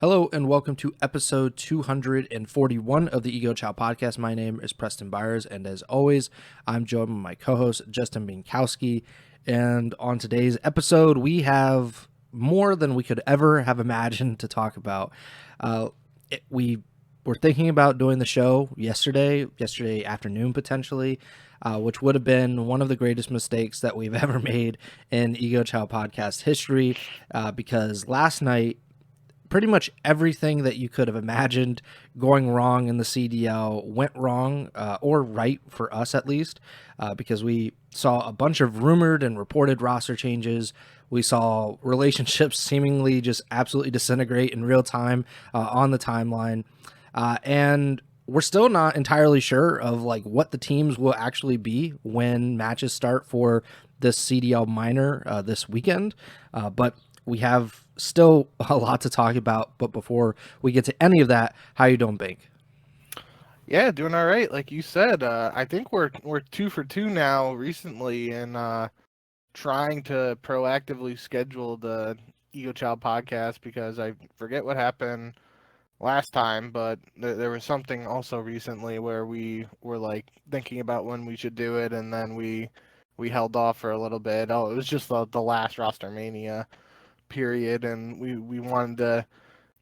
Hello and welcome to episode 241 of the Chall podcast. My name is Preston Byers, and as always, I'm joined by my co-host Justin Binkowski. And on today's episode, we have more than we could ever have imagined to talk about. We were thinking about doing the show yesterday afternoon potentially, which would have been one of the greatest mistakes that we've ever made in Chall podcast history, because last night pretty much everything that you could have imagined going wrong in the CDL went wrong, or right for us at least, because we saw a bunch of rumored and reported roster changes. We saw relationships seemingly just absolutely disintegrate in real time on the timeline. And we're still not entirely sure of like what the teams will actually be when matches start for this CDL minor this weekend. But we have still a lot to talk about. But before we get to any of that, how you doing, Bink? Yeah, doing all right. Like you said, I think we're 2 for 2 now recently, and trying to proactively schedule the Ego Child podcast because I forget what happened last time, but there was something also recently where we were like thinking about when we should do it, and then we held off for a little bit. Oh, it was just the last RosterMania period, and we wanted to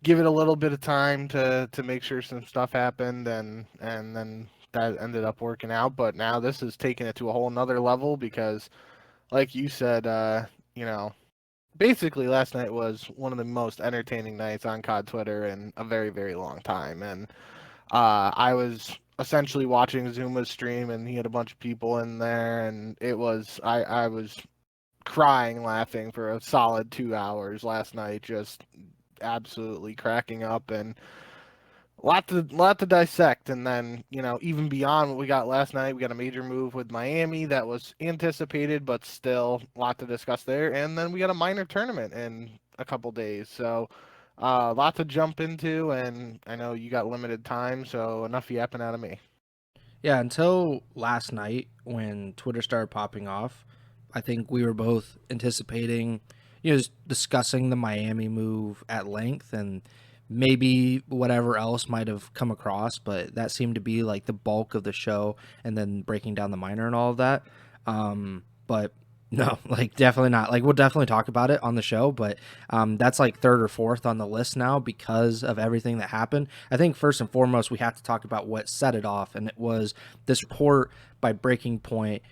give it a little bit of time to make sure some stuff happened, and then that ended up working out. But now this is taking it to a whole nother level because, like you said, you know, basically last night was one of the most entertaining nights on COD Twitter in a very, very long time. And I was essentially watching Zuma's stream, and he had a bunch of people in there, and I was crying laughing for a solid 2 hours last night, just absolutely cracking up, and lot to dissect. And then, even beyond what we got last night, we got a major move with Miami that was anticipated, but still a lot to discuss there. And then we got a minor tournament in a couple days, so a lot to jump into. And I know you got limited time, so enough yapping out of me. Yeah, until last night when Twitter started popping off, I think we were both anticipating, just discussing the Miami move at length and maybe whatever else might have come across, but that seemed to be like the bulk of the show, and then breaking down the minor and all of that. But no, like definitely not. Like we'll definitely talk about it on the show, but that's like third or fourth on the list now because of everything that happened. I think first and foremost we have to talk about what set it off, and it was this report by Breaking Point.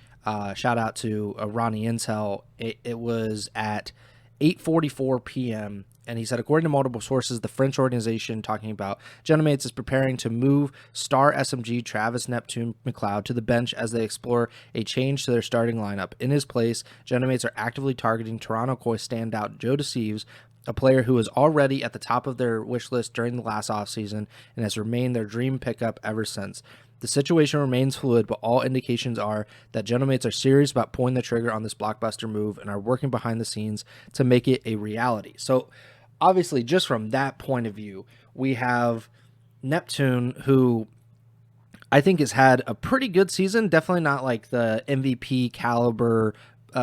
Shout out to Ronnie Intel. It was at 8:44 p.m. And he said, according to multiple sources, the French organization talking about Genomates is preparing to move star SMG Travis Neptune McLeod to the bench as they explore a change to their starting lineup. In his place, Genomates are actively targeting Toronto Koi standout JoeDeceives, a player who was already at the top of their wish list during the last offseason and has remained their dream pickup ever since. The situation remains fluid, but all indications are that Genomates are serious about pulling the trigger on this blockbuster move and are working behind the scenes to make it a reality. So, obviously, just from that point of view, we have Neptune, who I think has had a pretty good season. Definitely not like the MVP caliber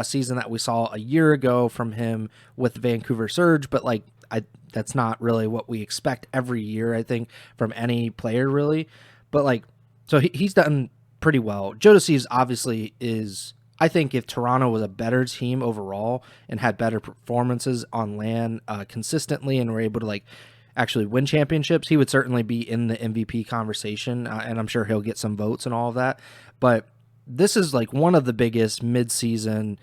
season that we saw a year ago from him with Vancouver Surge, but like that's not really what we expect every year, I think, from any player really. But like, so he's done pretty well. JoeDeceives obviously is. I think if Toronto was a better team overall and had better performances on LAN consistently and were able to like actually win championships, he would certainly be in the MVP conversation, and I'm sure he'll get some votes and all of that. But this is like one of the biggest midseason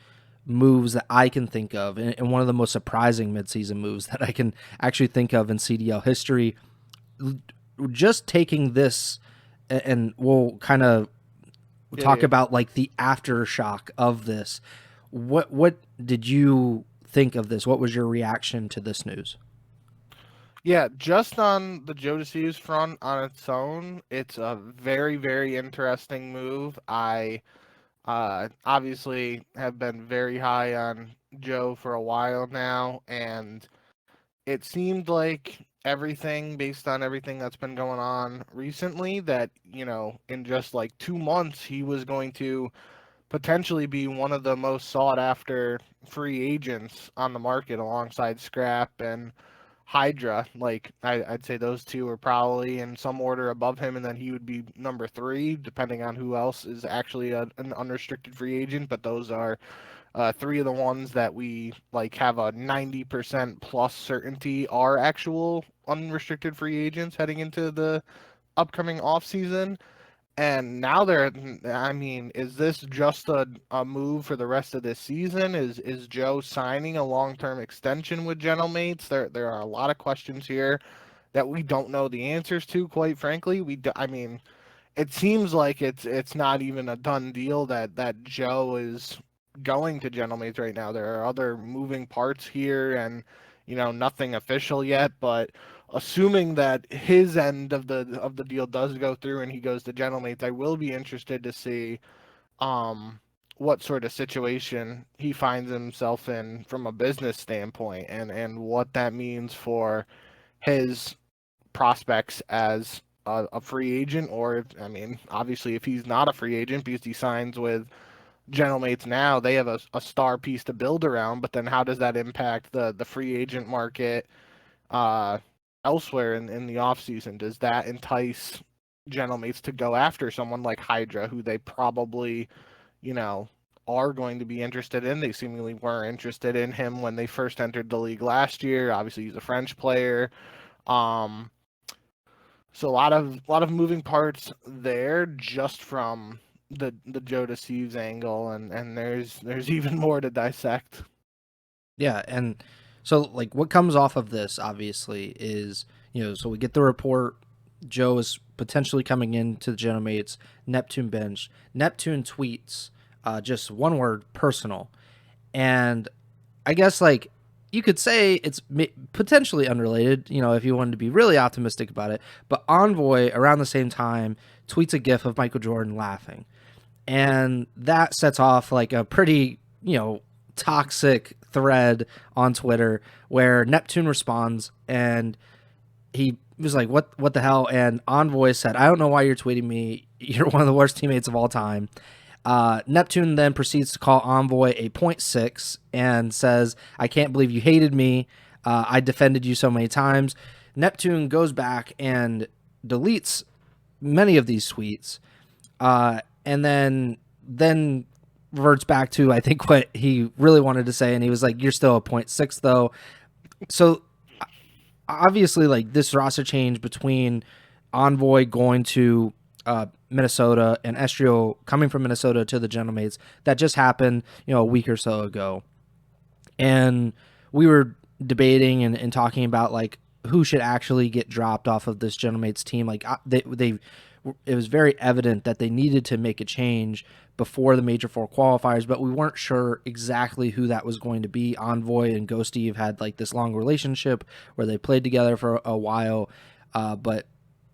moves that I can think of, and one of the most surprising midseason moves that I can actually think of in CDL history. Just taking this, and we'll kind of Yeah, talk yeah. about like the aftershock of this. What did you think of this? What was your reaction to this news? Yeah, just on the JoeDeceives front on its own, it's a very, very interesting move. I obviously have been very high on Joe for a while now, and it seemed like everything, based on everything that's been going on recently, that, in just like 2 months, he was going to potentially be one of the most sought after free agents on the market alongside Scrap and Hydra. Like I'd say those two are probably in some order above him, and then he would be number three, depending on who else is actually an unrestricted free agent. But those are three of the ones that we like have a 90% plus certainty are actual unrestricted free agents heading into the upcoming off season. And now I mean, is this just a move for the rest of this season? Is Joe signing a long-term extension with Gentlemates? There are a lot of questions here that we don't know the answers to, quite frankly. I mean, it seems like it's not even a done deal that Joe is going to Gentlemates right now. There are other moving parts here, and nothing official yet. But assuming that his end of the deal does go through and he goes to Gentlemates, I will be interested to see um what sort of situation he finds himself in from a business standpoint, and what that means for his prospects as a free agent, or I mean, obviously, if he's not a free agent because he signs with Gentlemates now, they have a star piece to build around. But then, how does that impact the free agent market uh, elsewhere in the offseason? Does that entice Gentlemates to go after someone like Hydra, who they probably, you know, are going to be interested in? They seemingly were interested in him when they first entered the league last year. Obviously, he's a French player. Um, so a lot of moving parts there, just from the JoeDeceives angle, and there's even more to dissect. Yeah, and so like what comes off of this obviously is, so we get the report Joe is potentially coming into the Genomates Neptune bench. Neptune tweets just one word, personal. And I guess like you could say it's potentially unrelated, if you wanted to be really optimistic about it. But Envoy around the same time tweets a gif of Michael Jordan laughing. And that sets off like a pretty, toxic thread on Twitter where Neptune responds and he was like, what the hell? And Envoy said, I don't know why you're tweeting me. You're one of the worst teammates of all time. Neptune then proceeds to call Envoy a point 0.6 and says, I can't believe you hated me. I defended you so many times. Neptune goes back and deletes many of these tweets, and then reverts back to, I think, what he really wanted to say, and he was like, you're still a point 0.6 though. So obviously, like, this roster change between Envoy going to Minnesota and Estrio coming from Minnesota to the Gentlemates, that just happened, a week or so ago. And we were debating and talking about like who should actually get dropped off of this Gentlemates team. Like it was very evident that they needed to make a change before the Major Four qualifiers, but we weren't sure exactly who that was going to be. Envoy and Ghost Steve had like this long relationship where they played together for a while, but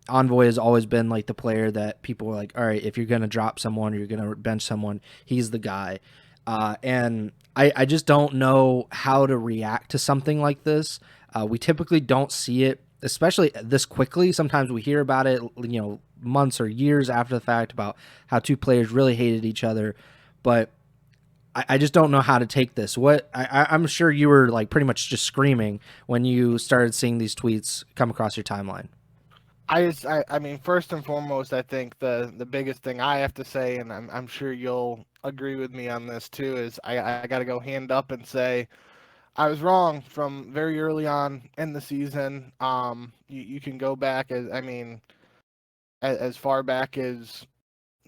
Envoy has always been like the player that people were like, all right, if you're going to drop someone or you're going to bench someone, he's the guy. And I just don't know how to react to something like this. We typically don't see it, especially this quickly. Sometimes we hear about it, months or years after the fact about how two players really hated each other. But I just don't know how to take this. I'm sure you were like pretty much just screaming when you started seeing these tweets come across your timeline. I mean, first and foremost, I think the biggest thing I have to say, and I'm sure you'll agree with me on this too, is I got to go hand up and say I was wrong from very early on in the season. You can go back as far back as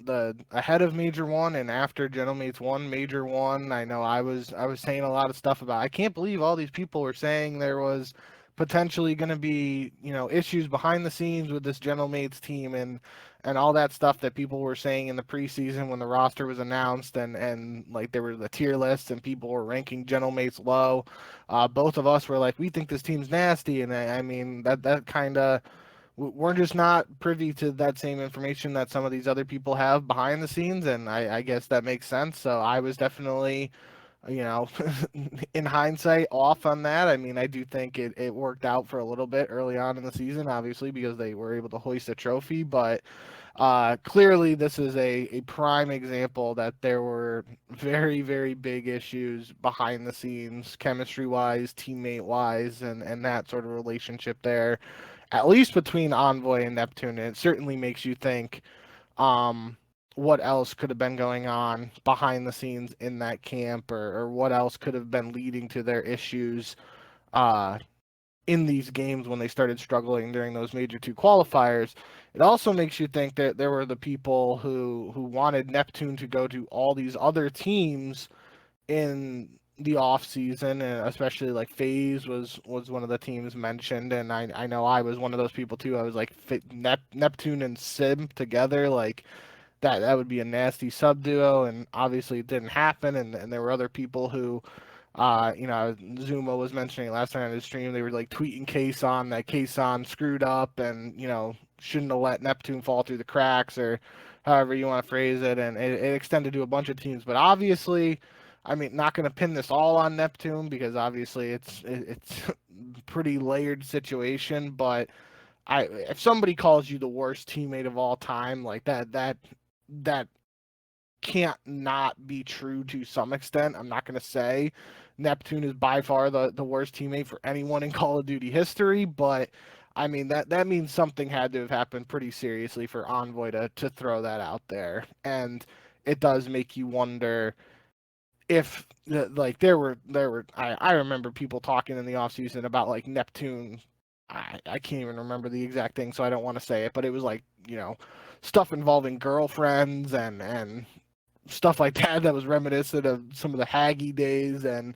the ahead of Major One and after Gentlemates won Major One. I know I was saying a lot of stuff about, I can't believe all these people were saying there was potentially going to be issues behind the scenes with this Gentlemates team, and all that stuff that people were saying in the preseason when the roster was announced, and like there were the tier lists and people were ranking Gentlemates low. Both of us were like, we think this team's nasty, and I mean that kind of, we're just not privy to that same information that some of these other people have behind the scenes, and I guess that makes sense. So I was definitely you know, in hindsight, off on that. I mean, I do think it worked out for a little bit early on in the season, obviously, because they were able to hoist a trophy. But clearly, this is a prime example that there were very, very big issues behind the scenes, chemistry wise, teammate wise, and that sort of relationship there, at least between Envoy and Neptune. And it certainly makes you think um, what else could have been going on behind the scenes in that camp, or what else could have been leading to their issues uh, in these games when they started struggling during those major two qualifiers. It also makes you think that there were the people who wanted Neptune to go to all these other teams in the off season, and especially like FaZe was one of the teams mentioned, and I know I was one of those people too. I was like Neptune and Sim together, like that would be a nasty sub duo, and obviously it didn't happen. And there were other people who Zuma was mentioning last night on his stream, they were like tweeting Kason that Kason screwed up and, shouldn't have let Neptune fall through the cracks, or however you want to phrase it. And it extended to a bunch of teams. But obviously, I mean, not going to pin this all on Neptune, because obviously it's pretty layered situation. But if somebody calls you the worst teammate of all time, like that can't not be true to some extent. I'm not going to say Neptune is by far the worst teammate for anyone in Call of Duty history, but I mean that means something had to have happened pretty seriously for Envoy to throw that out there. And it does make you wonder if like I remember people talking in the offseason about like Neptune. I can't even remember the exact thing, so I don't want to say it, but it was like, stuff involving girlfriends and stuff like that was reminiscent of some of the Haggy days. And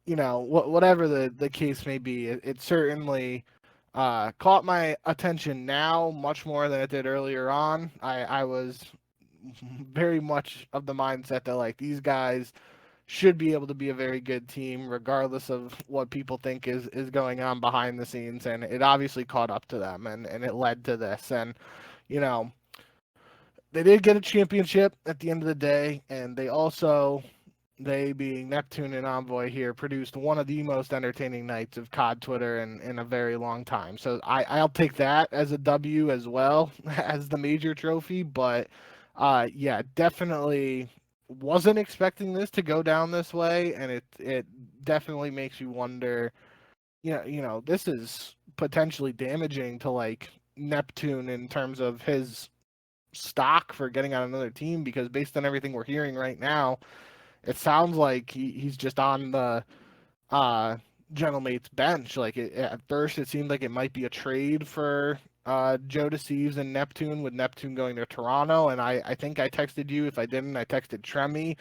whatever the case may be, it certainly caught my attention now much more than it did earlier on. I was very much of the mindset that like these guys should be able to be a very good team regardless of what people think is going on behind the scenes. And it obviously caught up to them, and it led to this. And you know they did get a championship at the end of the day, and they being Neptune and Envoy here, produced one of the most entertaining nights of COD Twitter in a very long time. So I'll take that as a W as well as the major trophy. But yeah, definitely wasn't expecting this to go down this way, and it definitely makes you wonder. This is potentially damaging to like Neptune in terms of his stock for getting on another team, because based on everything we're hearing right now, it sounds like he's just on the Gentlemate's bench. Like at first, it seemed like it might be a trade for JoeDeceives and Neptune, with Neptune going to Toronto. And I think I texted you. If I didn't, I texted Tremy,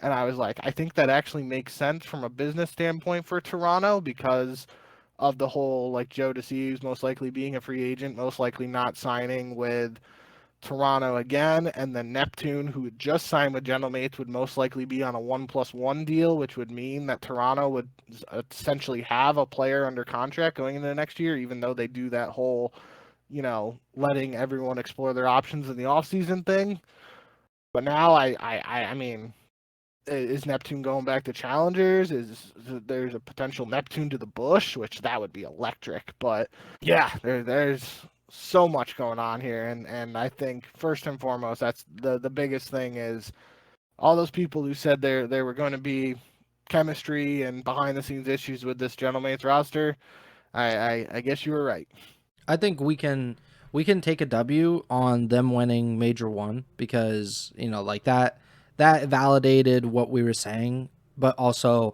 and I was like, I think that actually makes sense from a business standpoint for Toronto, because of the whole like JoeDeceives most likely being a free agent, most likely not signing with Toronto again, and then Neptune, who had just signed with Gentlemates, would most likely be on a 1+1 deal, which would mean that Toronto would essentially have a player under contract going into the next year, even though they do that whole, letting everyone explore their options in the offseason thing. But now I mean, is Neptune going back to challengers? Is there's a potential Neptune to the bush, which that would be electric. But yeah, there's so much going on here, and I think first and foremost, that's the biggest thing, is all those people who said there were going to be chemistry and behind the scenes issues with this Gentlemates roster. I guess you were right. I think we can take a W on them winning Major One, because like that validated what we were saying, but also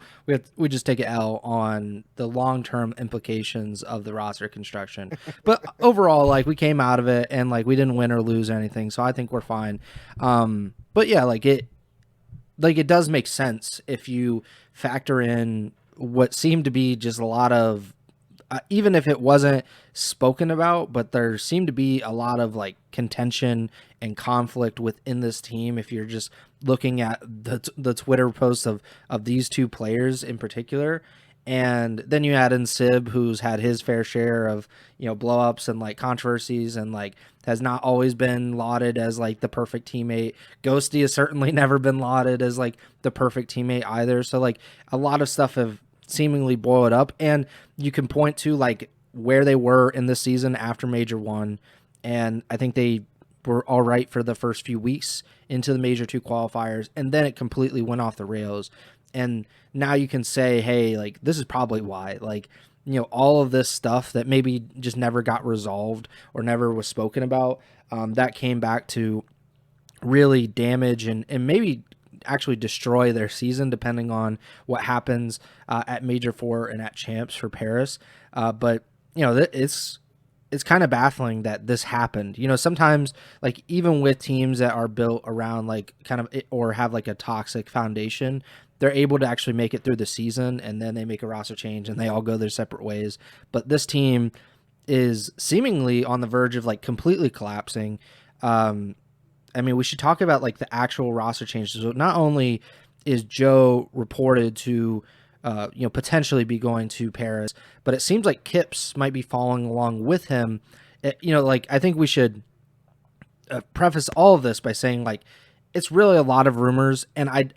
we just take an L on the long term implications of the roster construction. But overall, like we came out of it and like we didn't win or lose anything, so I think we're fine. But yeah, it does make sense if you factor in what seemed to be just a lot of even if it wasn't spoken about, but there seemed to be a lot of like contention and conflict within this team. If you're just looking at the Twitter posts of these two players in particular, And then you add in Sib, who's had his fair share of, blow-ups and like controversies, and like has not always been lauded as like the perfect teammate. Ghosty has certainly never been lauded as like the perfect teammate either. So like a lot of stuff have seemingly boiled up, and you can point to like where they were in the season after Major 1, and I think they were all right for the first few weeks into the Major 2 qualifiers, and then it completely went off the rails. And now you can say, hey, like, this is probably why. Like, all of this stuff that maybe just never got resolved or never was spoken about, that came back to really damage and maybe actually destroy their season, depending on what happens at Major 4 and at Champs for Paris. But, it's kind of baffling that this happened. Sometimes like even with teams that are built around like kind of or have like a toxic foundation, they're able to actually make it through the season, and then they make a roster change and they all go their separate ways. But this team is seemingly on the verge of like completely collapsing. I mean, we should talk about like the actual roster changes. So not only is Joe reported to, potentially be going to Paris, but it seems like Kips might be following along with him. Like I think we should preface all of this by saying like it's really a lot of rumors, and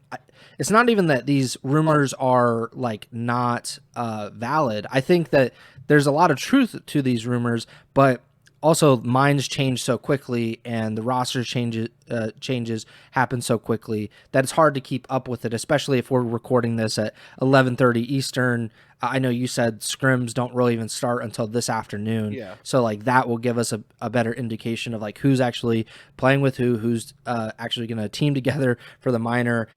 it's not even that these rumors are like not valid. I think that there's a lot of truth to these rumors, but also minds change so quickly and the roster changes happen so quickly that it's hard to keep up with it, especially if we're recording this at 11:30 Eastern. I know you said scrims don't really even start until this afternoon. Yeah. So like that will give us a better indication of like who's actually playing with who's actually going to team together for the minor.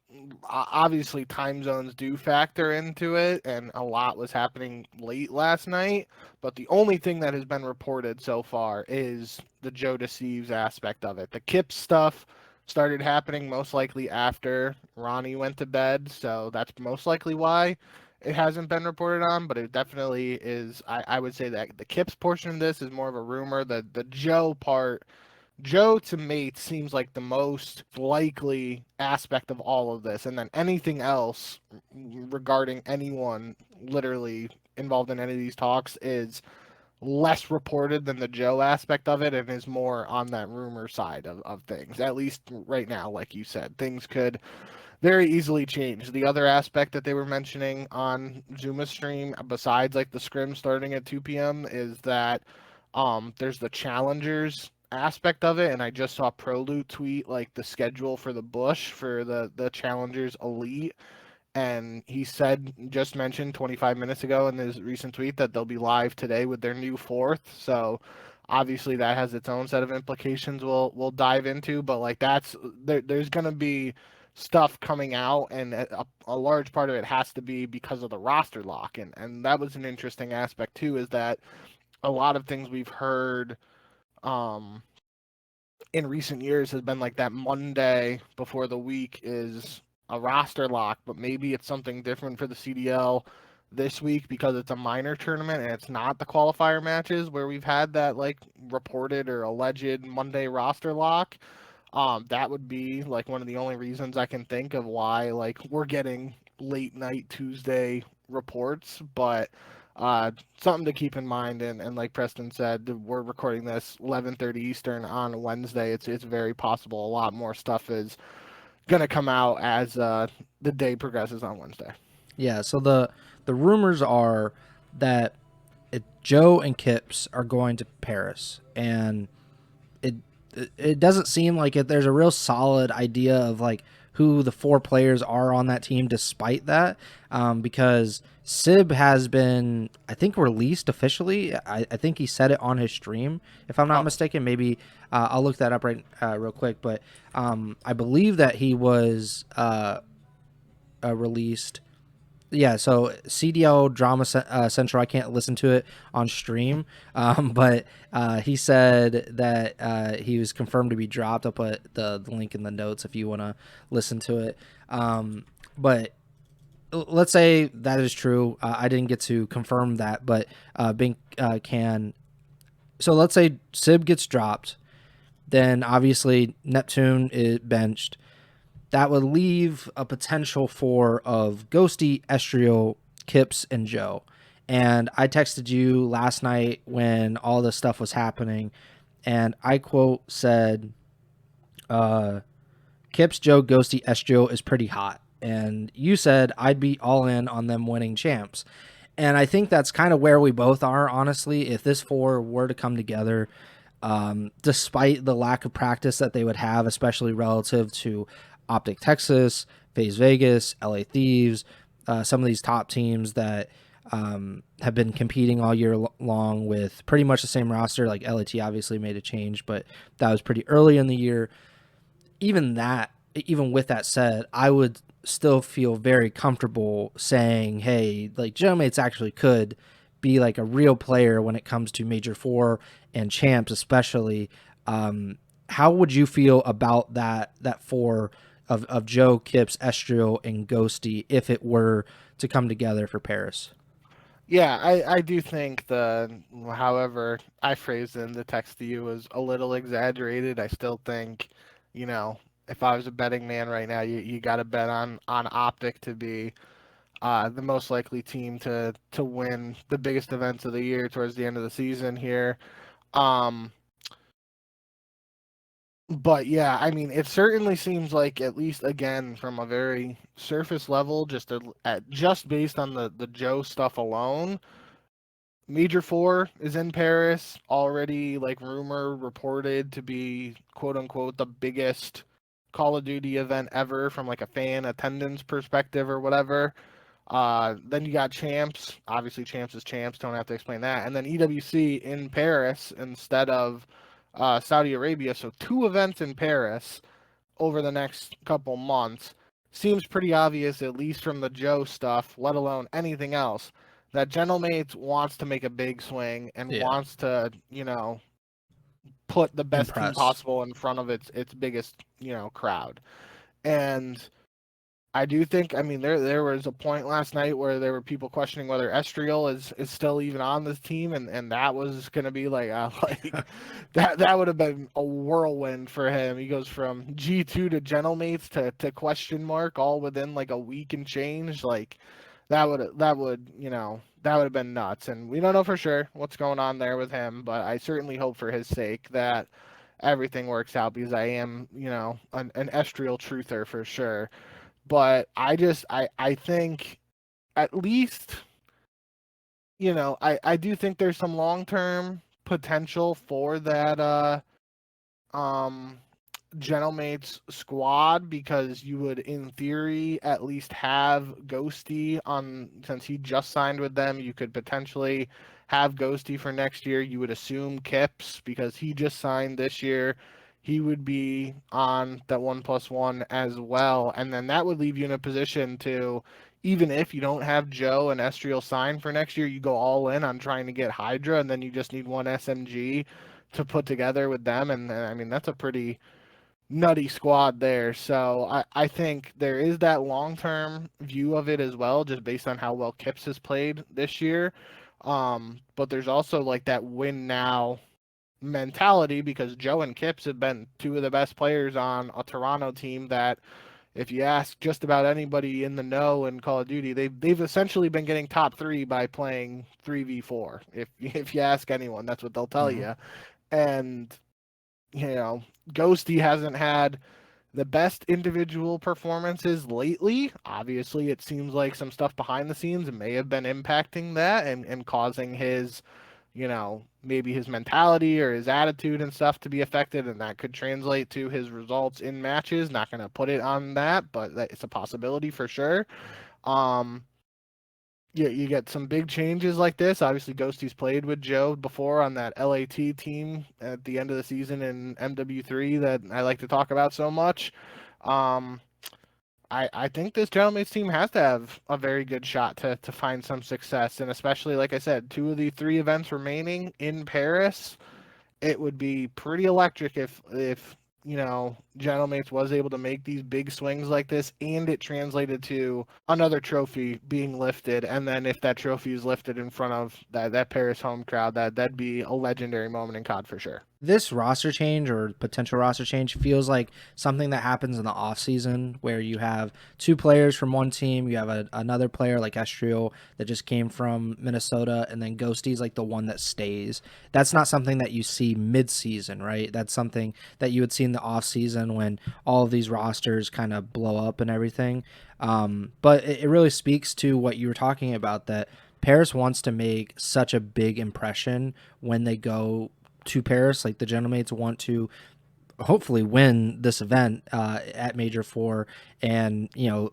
Obviously time zones do factor into it, and a lot was happening late last night, but the only thing that has been reported so far is the JoeDeceives aspect of it. The Kip stuff started happening most likely after Ronnie went to bed, so that's most likely why it hasn't been reported on, but it definitely is. I would say that the Kips portion of this is more of a rumor. The Joe part, Joe to me seems like the most likely aspect of all of this, and then anything else regarding anyone literally involved in any of these talks is less reported than the Joe aspect of it, and is more on that rumor side of things. At least right now, like you said, things could very easily change. The other aspect that they were mentioning on Zuma's stream, besides like the scrim starting at 2 p.m., is that there's the challengers aspect of it, and I just saw ProLoot tweet like the schedule for the Bush for the challengers elite, and he said, just mentioned 25 minutes ago in his recent tweet, that they'll be live today with their new fourth. So obviously that has its own set of implications we'll dive into, but like there's going to be stuff coming out, and a large part of it has to be because of the roster lock, and that was an interesting aspect too, is that a lot of things we've heard um in recent years has been like that Monday before the week is a roster lock, but maybe it's something different for the CDL this week because it's a minor tournament and it's not the qualifier matches where we've had that like reported or alleged Monday roster lock. That would be like one of the only reasons I can think of why like we're getting late night Tuesday reports, but something to keep in mind. And like Preston said, we're recording this 11:30 Eastern on Wednesday. It's very possible a lot more stuff is gonna come out as the day progresses on Wednesday. Yeah, so the rumors are that Joe and Kips are going to Paris, and it it doesn't seem like there's a real solid idea of like who the four players are on that team despite that, because Sib has been, I think, released officially. I think he said it on his stream, if I'm not mistaken. Maybe I'll look that up real quick, but I believe that he was released. Yeah, so CDL Drama Central, I can't listen to it on stream, but he said that he was confirmed to be dropped. I'll put the link in the notes if you want to listen to it. But let's say that is true. I didn't get to confirm that, but Bink can. So let's say Sib gets dropped, then obviously Neptune is benched. That would leave a potential for of Ghosty, Estriel, Kips, and Joe. And I texted you last night when all this stuff was happening, and I quote said, Kips, Joe, Ghosty, Estrio is pretty hot. And you said I'd be all in on them winning champs. And I think that's kind of where we both are, honestly. If this four were to come together, despite the lack of practice that they would have, especially relative to Optic Texas, FaZe Vegas, LA Thieves, some of these top teams that have been competing all year long with pretty much the same roster. Like LAT obviously made a change, but that was pretty early in the year. Even with that said, I would still feel very comfortable saying, hey, like GeoMates actually could be like a real player when it comes to Major Four and champs, especially. How would you feel about that four of Joe, Kips, Estrio, and Ghosty if it were to come together for Paris? Yeah, I do think however I phrased in the text to you was a little exaggerated. I still think, if I was a betting man right now, you got to bet on Optic to be the most likely team to win the biggest events of the year towards the end of the season here. Um, but yeah, I mean, it certainly seems like, at least again from a very surface level, just based on the Joe stuff alone, Major Four is in Paris already, like rumor reported to be quote unquote the biggest Call of Duty event ever from like a fan attendance perspective or whatever. Then you got Champs. Obviously, Champs is Champs. Don't have to explain that. And then EWC in Paris instead of Saudi Arabia. So two events in Paris over the next couple months. Seems pretty obvious, at least from the Joe stuff, let alone anything else, that Gentlemates wants to make a big swing and Yeah, wants to, put the best team impress. possible in front of its biggest, crowd. And I do think, I mean, there was a point last night where there were people questioning whether Estriel is still even on this team, and that was going to be like that would have been a whirlwind for him. He goes from G2 to Gentlemates to question mark all within like a week and change. Like that would have been nuts. And we don't know for sure what's going on there with him, but I certainly hope for his sake that everything works out, because I am, an Estriel truther for sure. But I think, at least, I do think there's some long-term potential for that um Gentlemates squad, because you would, in theory, at least have Ghosty on, since he just signed with them. You could potentially have Ghosty for next year. You would assume Kips, because he just signed this year, he would be on that 1+1 as well. And then that would leave you in a position to, even if you don't have Joe and Estriel sign for next year, you go all in on trying to get Hydra, and then you just need one SMG to put together with them. And I mean, that's a pretty nutty squad there. So I think there is that long term view of it as well, just based on how well Kips has played this year. But there's also like that win now mentality, because Joe and Kips have been two of the best players on a Toronto team that, if you ask just about anybody in the know in Call of Duty, they've essentially been getting top 3 by playing 3v4. If you ask anyone, that's what they'll tell Mm-hmm. you. And Ghosty hasn't had the best individual performances lately. Obviously, it seems like some stuff behind the scenes may have been impacting that, and causing his, maybe his mentality or his attitude and stuff to be affected, and that could translate to his results in matches. Not going to put it on that, but it's a possibility for sure. Um, you get some big changes like this. Obviously, Ghosty's played with Joe before on that LAT team at the end of the season in MW3 that I like to talk about so much. Um, I think this Gentleman's team has to have a very good shot to find some success. And especially, like I said, 2 of the 3 events remaining in Paris, it would be pretty electric if Gentlemates was able to make these big swings like this, and it translated to another trophy being lifted. And then if that trophy is lifted in front of that Paris home crowd, that'd be a legendary moment in COD for sure. This roster change or potential roster change feels like something that happens in the offseason where you have two players from one team. You have another player like Estriel that just came from Minnesota, and then Ghosty's like the one that stays. That's not something that you see mid-season, right? That's something that you would see in the offseason when all of these rosters kind of blow up and everything. But it really speaks to what you were talking about, that Paris wants to make such a big impression when they go to Paris. Like the Gentlemates want to hopefully win this event at Major Four, and now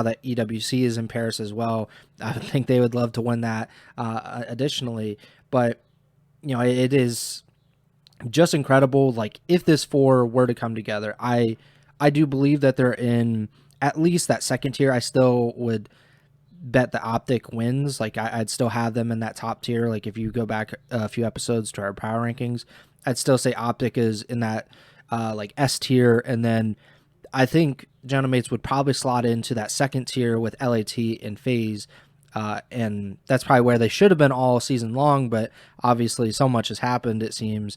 that EWC is in Paris as well, I think they would love to win that additionally. But it is just incredible. Like if this four were to come together, I do believe that they're in at least that second tier. I still would bet the Optic wins. Like I'd still have them in that top tier. Like if you go back a few episodes to our power rankings, I'd still say Optic is in that like S tier, and then I think Gentlemates would probably slot into that second tier with LAT and FaZe. And that's probably where they should have been all season long, but obviously so much has happened, it seems,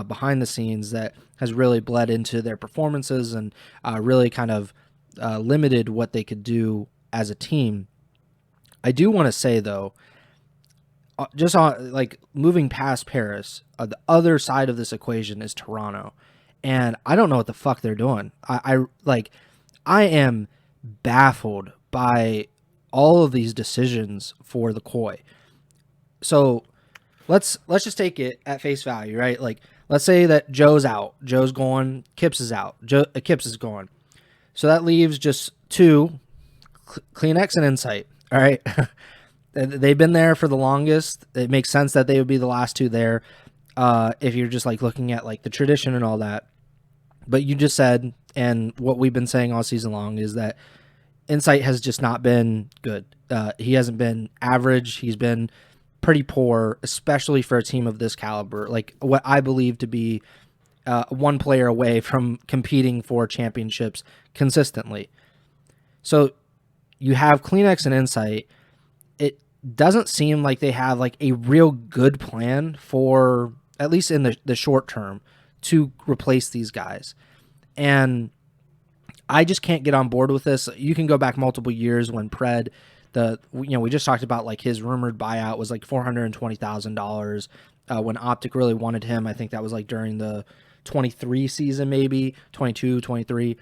behind the scenes that has really bled into their performances and really kind of limited what they could do as a team. I do want to say though, just on like moving past Paris, the other side of this equation is Toronto, and I don't know what the fuck they're doing. I am baffled by all of these decisions for the Koi. So let's just take it at face value, right? Like let's say that Joe's out, Joe's going, Kips is out, Kips is going. So that leaves just two, CleanX and Insight. All right. They've been there for the longest. It makes sense that they would be the last two there if you're just like looking at like the tradition and all that. But you just said, and what we've been saying all season long, is that Insight has just not been good. He hasn't been average. He's been pretty poor, especially for a team of this caliber. Like what I believe to be one player away from competing for championships consistently. So you have CleanX and Insight. It doesn't seem like they have like a real good plan for, at least in the short term, to replace these guys. And I just can't get on board with this. You can go back multiple years when Pred, we just talked about like his rumored buyout was like $420,000 when Optic really wanted him. I think that was like during the 23 season, maybe 22, 23.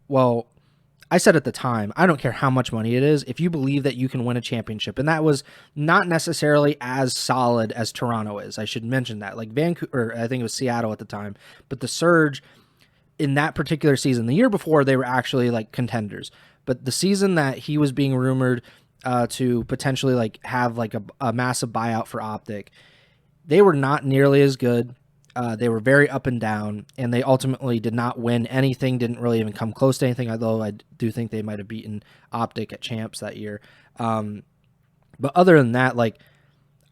Well, I said at the time, I don't care how much money it is, if you believe that you can win a championship. And that was not necessarily as solid as Toronto is. I should mention that. Like Vancouver, I think it was Seattle at the time. But the Surge in that particular season, the year before, they were actually like contenders. But the season that he was being rumored to potentially like have like a massive buyout for Optic, they were not nearly as good. They were very up and down, and they ultimately did not win anything, didn't really even come close to anything, although I do think they might have beaten Optic at Champs that year. But other than that, like,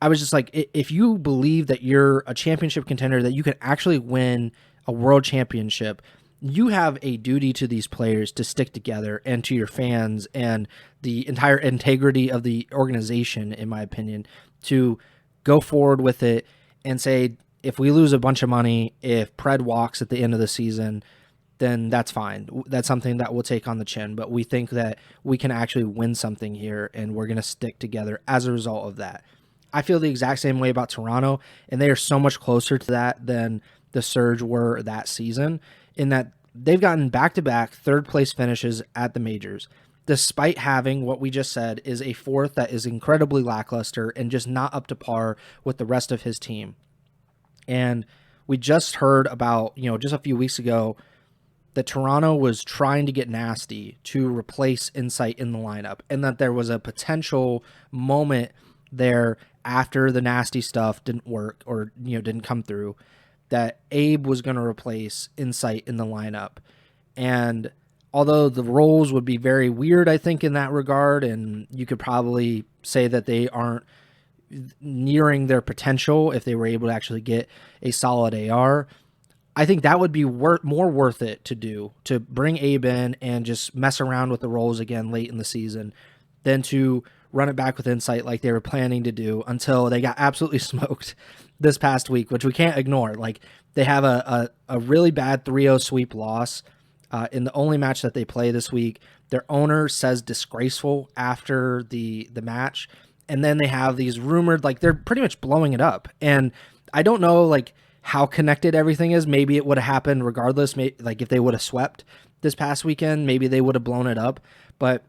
I was just like, if you believe that you're a championship contender, that you can actually win a world championship, you have a duty to these players to stick together, and to your fans and the entire integrity of the organization, in my opinion, to go forward with it and say, if we lose a bunch of money, if Pred walks at the end of the season, then that's fine. That's something that we'll take on the chin. But we think that we can actually win something here, and we're going to stick together as a result of that. I feel the exact same way about Toronto, and they are so much closer to that than the Surge were that season, in that they've gotten back-to-back third-place finishes at the majors, despite having what we just said is a fourth that is incredibly lackluster and just not up to par with the rest of his team. And we just heard about, just a few weeks ago, that Toronto was trying to get Nasty to replace Insight in the lineup, and that there was a potential moment there after the Nasty stuff didn't work or, didn't come through, that Abe was going to replace Insight in the lineup. And although the roles would be very weird, I think, in that regard, and you could probably say that they aren't nearing their potential if they were able to actually get a solid AR, I think that would be more worth it to do, to bring Abe in and just mess around with the roles again late in the season, than to run it back with Insight like they were planning to do until they got absolutely smoked this past week, which we can't ignore. Like they have a really bad 3-0 sweep loss in the only match that they play this week. Their owner says disgraceful after the match, and then they have these rumored, like they're pretty much blowing it up. And I don't know like how connected everything is. Maybe it would have happened regardless. Like if they would have swept this past weekend, maybe they would have blown it up. But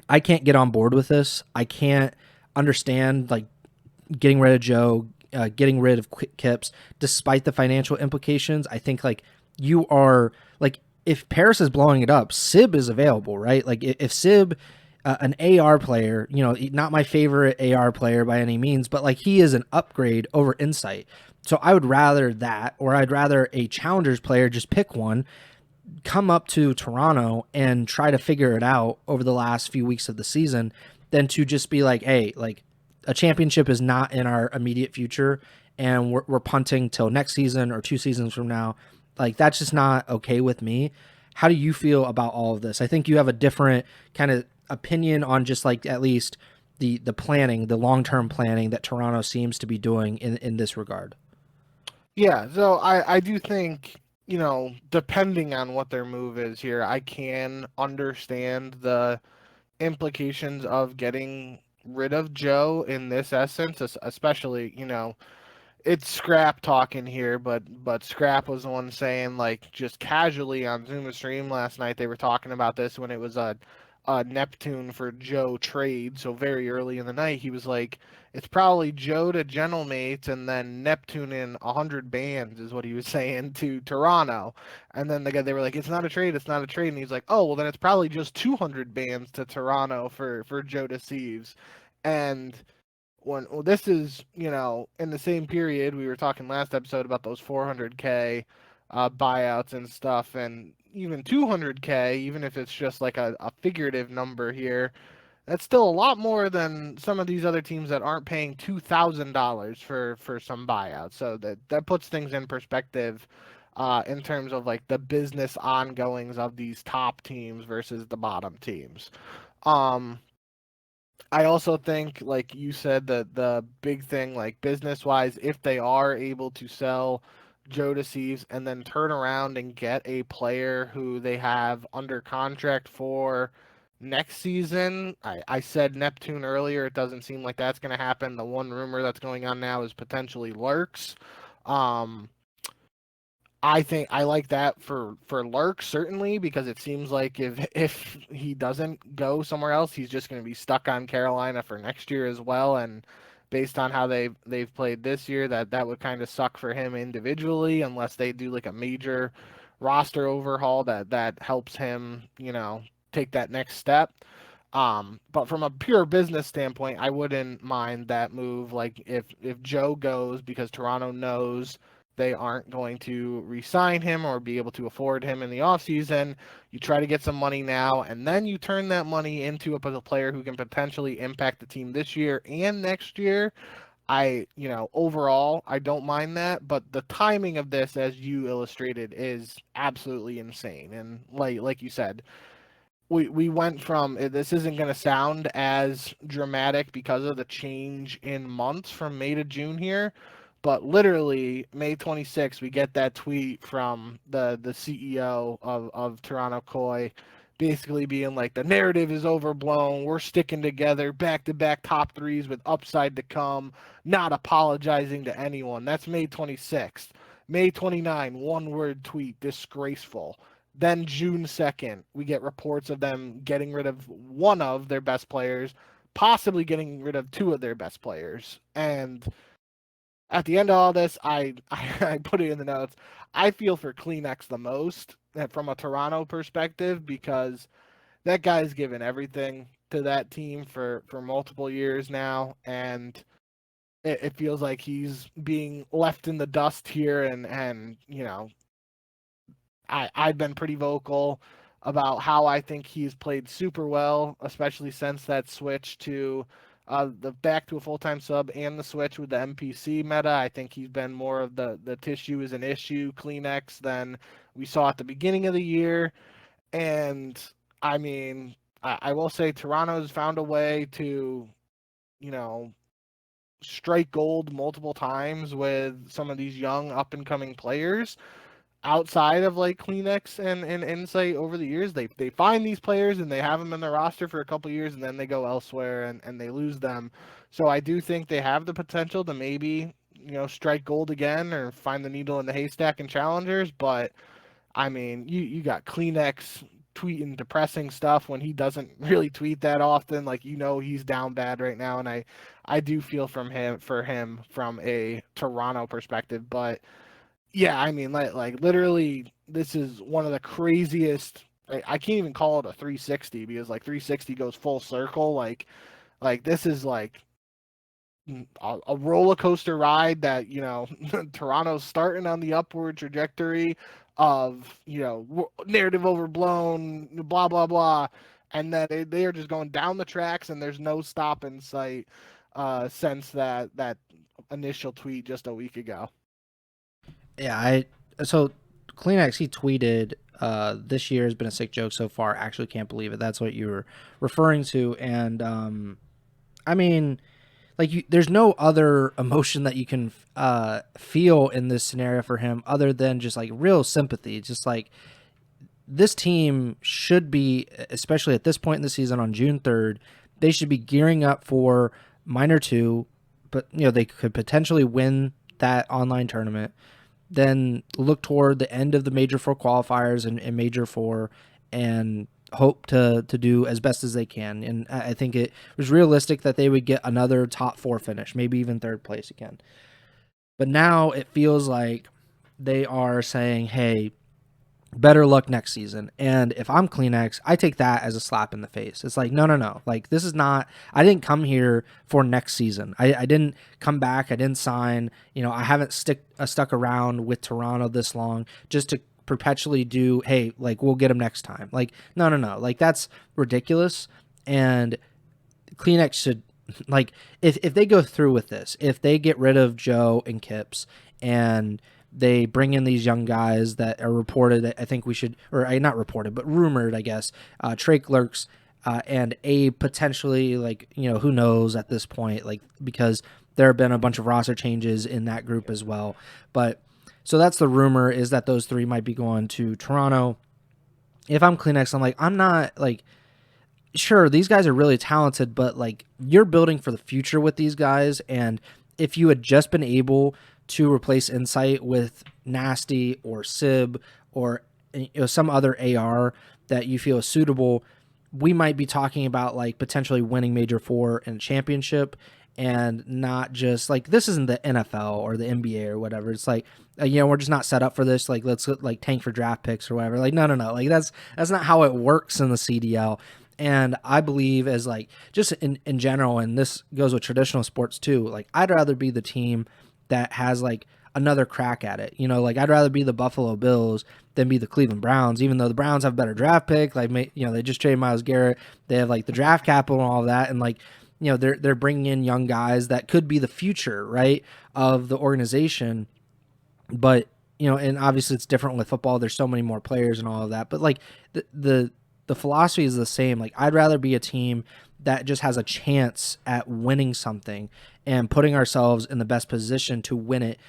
I can't get on board with this. I can't understand like getting rid of Joe, getting rid of Quick Kips, despite the financial implications. I think like you are like if Paris is blowing it up, Sib is available, right? Like if Sib, an AR player, you know, not my favorite AR player by any means, but like he is an upgrade over Insight. So I would rather that, or I'd rather a challengers player just pick one, come up to Toronto and try to figure it out over the last few weeks of the season than to just be like, hey, like a championship is not in our immediate future and we're punting till next season or 2 seasons from now. Like that's just not okay with me. How do you feel about all of this? I think you have a different kind of opinion on just like at least the planning, the long-term planning that Toronto seems to be doing in this regard. Yeah, so I do think, you know, depending on what their move is here, I can understand the implications of getting rid of Joe in this essence, especially, you know, it's Scrap talking here, but Scrap was the one saying, like, just casually on Zuma stream last night, they were talking about this when it was a Neptune for Joe trade. So very early in the night, he was like, it's probably Joe to Gentlemates and then Neptune in 100 bands is what he was saying to Toronto. And then they were like, it's not a trade, it's not a trade. And he's like, oh, well, then it's probably just 200 bands to Toronto for JoeDeceives. And well, this is, you know, in the same period we were talking last episode about those 400K buyouts and stuff, and even 200K, even if it's just like a figurative number here, that's still a lot more than some of these other teams that aren't paying $2,000 for some buyouts. So that puts things in perspective in terms of like the business ongoings of these top teams versus the bottom teams. Um, I also think, like you said, that the big thing, like business wise, if they are able to sell JoeDeceives and then turn around and get a player who they have under contract for next season, I said Neptune earlier. It doesn't seem like that's going to happen. The one rumor that's going on now is potentially Lurks. Um, I think I like that for Lurk certainly, because it seems like if he doesn't go somewhere else, he's just going to be stuck on Carolina for next year as well. And based on how they've played this year, that would kind of suck for him individually, unless they do like a major roster overhaul that helps him, you know, take that next step. But from a pure business standpoint, I wouldn't mind that move. Like if Joe goes because Toronto knows they aren't going to re-sign him or be able to afford him in the offseason, you try to get some money now, and then you turn that money into a player who can potentially impact the team this year and next year. You know, overall, I don't mind that, but the timing of this, as you illustrated, is absolutely insane. And like you said, we went from, this isn't going to sound as dramatic because of the change in months from May to June here, but literally May 26th we get that tweet from the CEO of Toronto Koi, basically being like, the narrative is overblown, we're sticking together, back to back top threes with upside to come, not apologizing to anyone. That's May 26th. May 29, one word tweet, disgraceful. Then June 2nd, we get reports of them getting rid of one of their best players, possibly getting rid of two of their best players. And at the end of all this, I put it in the notes. I feel for Kleenex the most from a Toronto perspective, because that guy's given everything to that team for multiple years now, and it feels like he's being left in the dust here. And you know, I've been pretty vocal about how I think he's played super well, especially since that switch to the back to a full time sub and the switch with the MPC meta. I think he's been more of the tissue is an issue Kleenex than we saw at the beginning of the year. And I mean, I will say Toronto's found a way to, you know, strike gold multiple times with some of these young up and coming players outside of like Kleenex and Insight over the years. They find these players and they have them in their roster for a couple years and then they go elsewhere and they lose them. So I do think they have the potential to maybe, strike gold again or find the needle in the haystack in challengers. But I mean, you got Kleenex tweeting depressing stuff when he doesn't really tweet that often. Like, he's down bad right now, and I do feel for him from a Toronto perspective. But yeah, I mean, like literally, this is one of the craziest. I can't even call it a 360 because like 360 goes full circle. Like this is like a roller coaster ride that Toronto's starting on the upward trajectory of narrative overblown, blah blah blah, and then they are just going down the tracks and there's no stop in sight since that initial tweet just a week ago. Yeah, so Kleenex, he tweeted, this year has been a sick joke so far. Actually can't believe it. That's what you were referring to. And I mean, like, there's no other emotion that you can feel in this scenario for him other than just like real sympathy. Just like, this team should be, especially at this point in the season on June 3rd, they should be gearing up for Minor 2, but they could potentially win that online tournament, then look toward the end of the Major 4 qualifiers and Major 4 and hope to do as best as they can. And I think it was realistic that they would get another top 4 finish, maybe even 3rd place again. But now it feels like they are saying, hey, better luck next season. And if I'm Kleenex, I take that as a slap in the face. It's like, no. Like, this is not, I didn't come here for next season. I didn't come back. I didn't sign. I haven't stuck around with Toronto this long just to perpetually do, hey, like, we'll get them next time. Like, no. Like, that's ridiculous. And Kleenex should, like, if they go through with this, if they get rid of Joe and Kips and they bring in these young guys that are reported, I think we should, or not reported, but rumored, I guess, Traixx, and a potentially, like, who knows at this point, like, because there have been a bunch of roster changes in that group as well. But so that's the rumor, is that those 3 might be going to Toronto. If I'm Kleenex, I'm like, I'm not, like, sure, these guys are really talented, but like, you're building for the future with these guys. And if you had just been able to replace Insight with Nasty or Sib or some other AR that you feel is suitable, we might be talking about like potentially winning Major 4 and championship, and not just like, this isn't the NFL or the NBA or whatever. It's like, we're just not set up for this. Like, let's like tank for draft picks or whatever. Like, no. Like, that's not how it works in the CDL. And I believe, as like, just in general, and this goes with traditional sports too, like, I'd rather be the team that has like another crack at it. Like, I'd rather be the Buffalo Bills than be the Cleveland Browns, even though the Browns have a better draft pick. Like, they just traded Myles Garrett. They have like the draft capital and all of that. And like, they're bringing in young guys that could be the future, right, of the organization. But, and obviously it's different with football. There's so many more players and all of that. But like, the philosophy is the same. Like, I'd rather be a team that just has a chance at winning something and putting ourselves in the best position to win it,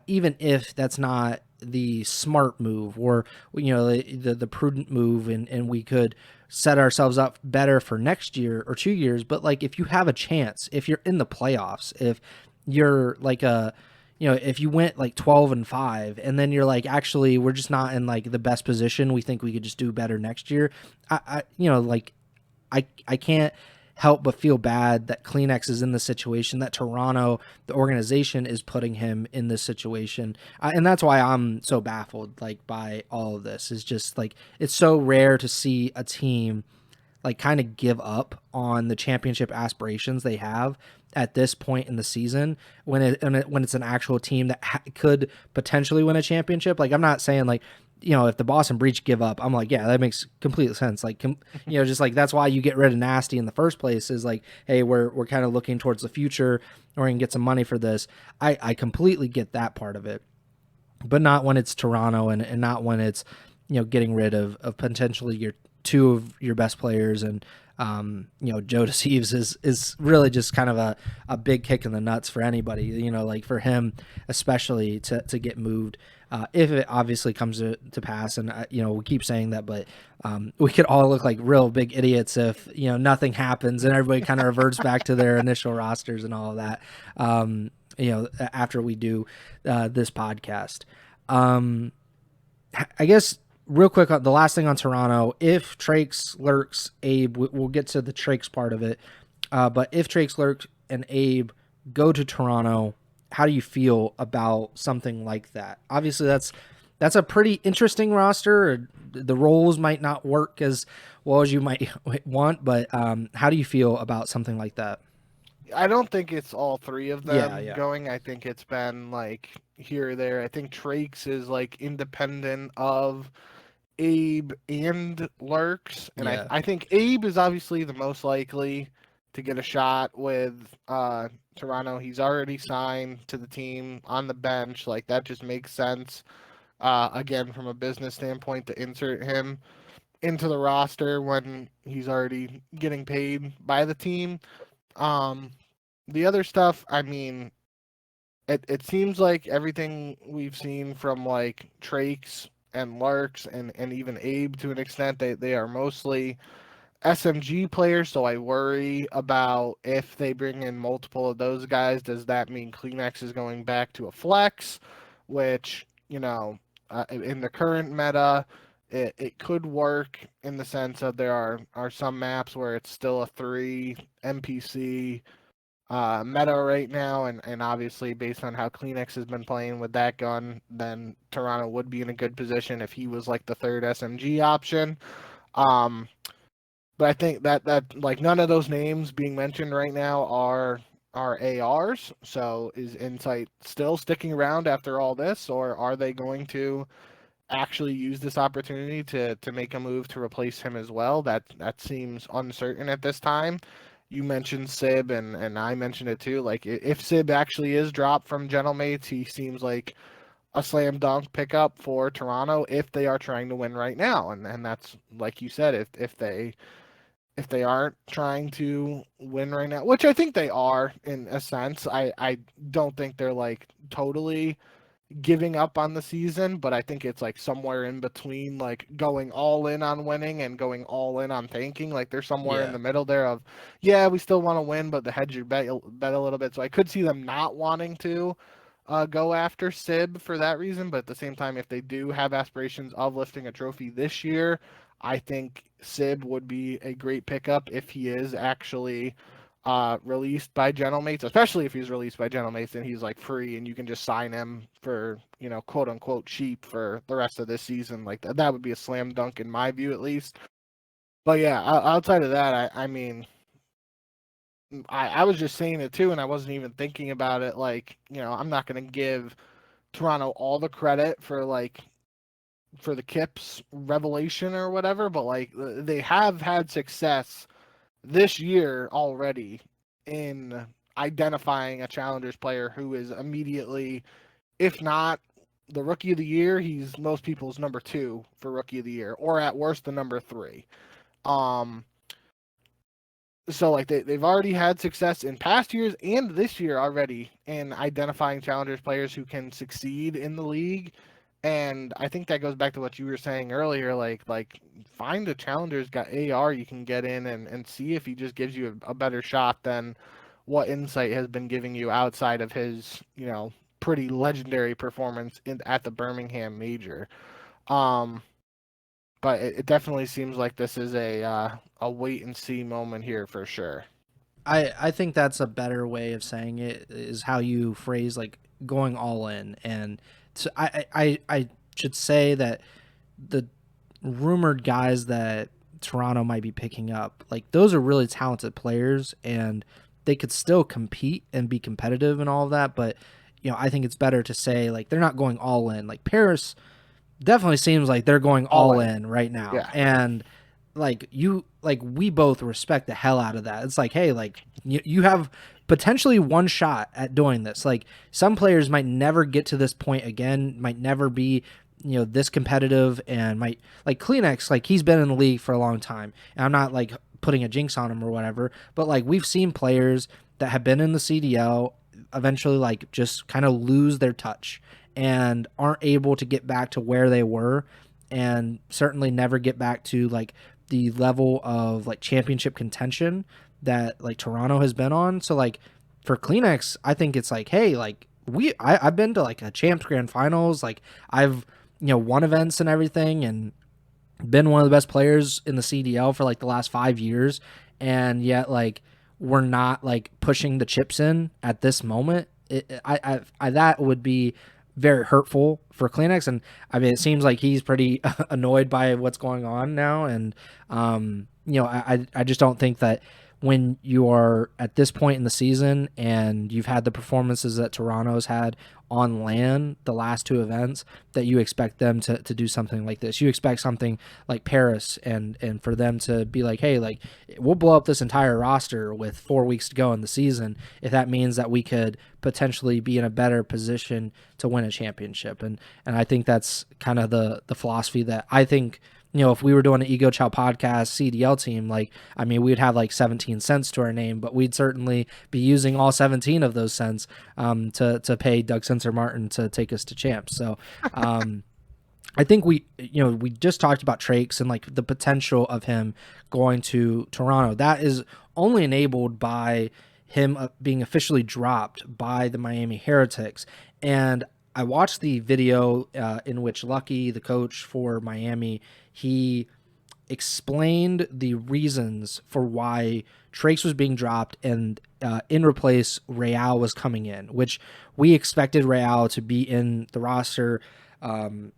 even if that's not the smart move or the prudent move, and we could set ourselves up better for next year or 2 years. But like, if you have a chance, if you're in the playoffs, if you're like if you went like 12-5 and then you're like, actually, we're just not in like the best position, we think we could just do better next year, I can't help but feel bad that Kleenex is in the situation, that Toronto, the organization, is putting him in this situation. And that's why I'm so baffled, like, by all of this. Is just like, it's so rare to see a team like kind of give up on the championship aspirations they have at this point in the season, when it's an actual team that could potentially win a championship. Like, I'm not saying like, if the Boston Breach give up, I'm like, yeah, that makes complete sense. Like, just like, that's why you get rid of Nasty in the first place, is like, hey, we're kind of looking towards the future, or we can get some money for this. I completely get that part of it, but not when it's Toronto, and not when it's, getting rid of potentially your 2 of your best players, and JoeDeceives is really just kind of a big kick in the nuts for anybody, like for him especially to get moved. If it obviously comes to pass, and we keep saying that, but we could all look like real big idiots if nothing happens and everybody kind of reverts back to their initial rosters and all of that. After we do this podcast, I guess real quick, the last thing on Toronto, if Traixx, Lurks, Abe, we'll get to the Traixx part of it, but if Traixx, Lurks, and Abe go to Toronto, how do you feel about something like that? Obviously, that's a pretty interesting roster. The roles might not work as well as you might want, but how do you feel about something like that? I don't think it's all three of them Yeah. going. I think it's been like here or there. I think Traixx is like independent of Abe and Lurks, and Yeah. I think Abe is obviously the most likely to get a shot with Toronto. He's already signed to the team on the bench. Like that just makes sense. Again, from a business standpoint, to insert him into the roster when he's already getting paid by the team. Um, the other stuff, I mean, it seems like everything we've seen from like Traixx and Larks and even Abe to an extent, they are mostly SMG players. So I worry about if they bring in multiple of those guys, does that mean Kleenex is going back to a flex, which, in the current meta, it could work in the sense of there are some maps where it's still a 3 NPC meta right now, and obviously based on how Kleenex has been playing with that gun, then Toronto would be in a good position if he was like the third SMG option. Um, but I think that like none of those names being mentioned right now are ARs. So is Insight still sticking around after all this, or are they going to actually use this opportunity to make a move to replace him as well? That seems uncertain at this time. You mentioned Sib, and I mentioned it too. Like if Sib actually is dropped from Gentlemates, he seems like a slam dunk pickup for Toronto if they are trying to win right now. And that's like you said, if they aren't trying to win right now, which I think they are in a sense. I don't think they're like totally giving up on the season, but I think it's like somewhere in between, like going all in on winning and going all in on tanking. Like they're somewhere in Yeah. the middle there of, yeah, we still want to win, but the hedge your bet a little bit. So I could see them not wanting to go after Sib for that reason, but at the same time, if they do have aspirations of lifting a trophy this year, I think Sib would be a great pickup if he is actually released by Gentlemates, especially if he's released by Gentlemates and he's like free and you can just sign him for, quote unquote cheap for the rest of this season. Like that would be a slam dunk in my view, at least. But yeah, outside of that, I mean, I was just saying it too, and I wasn't even thinking about it. Like, I'm not going to give Toronto all the credit for the Kips revelation or whatever, but like they have had success this year already in identifying a challengers player who is immediately, if not the rookie of the year, he's most people's number 2 for rookie of the year, or at worst the number 3. Um, so like they've already had success in past years and this year already in identifying challengers players who can succeed in the league. And I think that goes back to what you were saying earlier, like find a challenger's got AR you can get in and see if he just gives you a better shot than what Insight has been giving you outside of his, pretty legendary performance at the Birmingham Major. But it definitely seems like this is a wait and see moment here for sure. I think that's a better way of saying it, is how you phrase like going all in. And so I should say that the rumored guys that Toronto might be picking up, like those are really talented players and they could still compete and be competitive and all of that. But I think it's better to say like they're not going all in. Like Paris definitely seems like they're going All all in. in right now. Yeah. And we both respect the hell out of that. It's like, hey, like you have potentially one shot at doing this. Like some players might never get to this point again, might never be this competitive, and might like Kleenex, like he's been in the league for a long time. And I'm not like putting a jinx on him or whatever, but like we've seen players that have been in the CDL eventually like just kind of lose their touch and aren't able to get back to where they were, and certainly never get back to like the level of like championship contention that like Toronto has been on. So like for Kleenex, I think it's like, hey, like I've been to like a champs grand finals, like I've won events and everything, and been one of the best players in the CDL for like the last 5 years, and yet like we're not like pushing the chips in at this moment. That would be very hurtful for Kleenex, and I mean it seems like he's pretty annoyed by what's going on now, and I just don't think that when you are at this point in the season and you've had the performances that Toronto's had on LAN the last two events, that you expect them to do something like this. You expect something like Paris and for them to be like, hey, like we'll blow up this entire roster with 4 weeks to go in the season if that means that we could potentially be in a better position to win a championship. And I think that's kind of the philosophy that I think, if we were doing an Ego Chall podcast CDL team, like, I mean, we'd have like 17 cents to our name, but we'd certainly be using all 17 of those cents to pay Doug Sensor Martin to take us to champs. So I think we just talked about Traixx and like the potential of him going to Toronto. That is only enabled by him being officially dropped by the Miami Heretics. And I watched the video in which Lucky, the coach for Miami, he explained the reasons for why Traixx was being dropped, and in replace, ReeaL was coming in, which we expected ReeaL to be in the roster,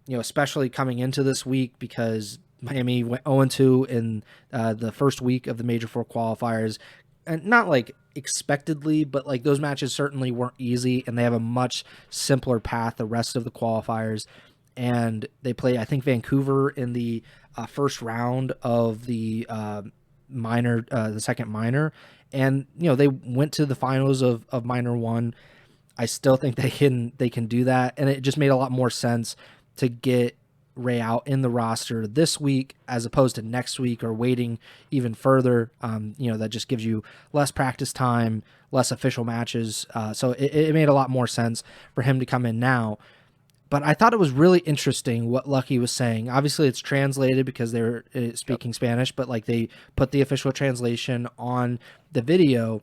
especially coming into this week because Miami went 0-2 in the first week of the Major Four qualifiers. And not like expectedly, but like those matches certainly weren't easy, and they have a much simpler path the rest of the qualifiers. And they play, I think, Vancouver in the first round of the minor, the second minor, and they went to the finals of minor one. I still think they can do that, and it just made a lot more sense to get ReeaL in the roster this week as opposed to next week or waiting even further. That just gives you less practice time, less official matches. So it made a lot more sense for him to come in now. But I thought it was really interesting what Lucky was saying. Obviously, it's translated because they're speaking Spanish, but like they put the official translation on the video.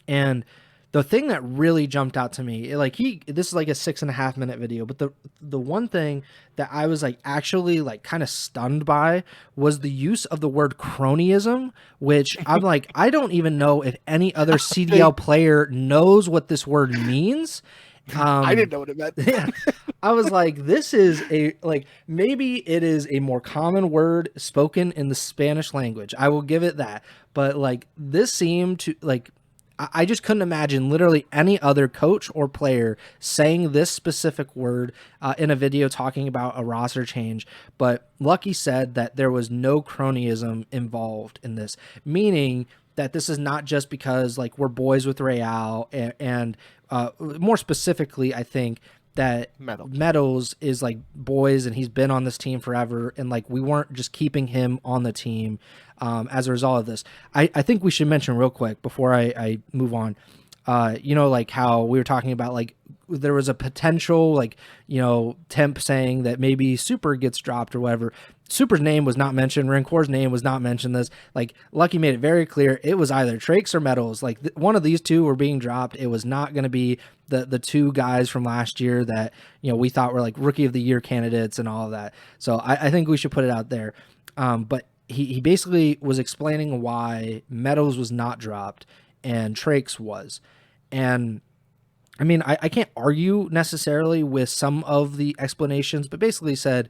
And the thing that really jumped out to me, this is like a 6.5 minute video, but the one thing that I was like actually like kind of stunned by was the use of the word cronyism, which I'm like, I don't even know if any other CDL player knows what this word means. I didn't know what it meant. Yeah. I was like, this is maybe it is a more common word spoken in the Spanish language. I will give it that. But like this seemed to like, I just couldn't imagine literally any other coach or player saying this specific word in a video talking about a roster change. But Lucky said that there was no cronyism involved in this, meaning that this is not just because like we're boys with ReeaL and more specifically, I think that Metals is like boys and he's been on this team forever, and like we weren't just keeping him on the team as a result of this. I think we should mention real quick before I move on, like how we were talking about like there was a potential like temp saying that maybe Super gets dropped or whatever. Super's name was not mentioned. Rancor's name was not mentioned. This like Lucky made it very clear it was either Traixx or Metals. Like one of these two were being dropped. It was not going to be the two guys from last year that we thought were like rookie of the year candidates and all of that. So I think we should put it out there. But he basically was explaining why Metals was not dropped and Traixx was. And I mean, I can't argue necessarily with some of the explanations, but basically said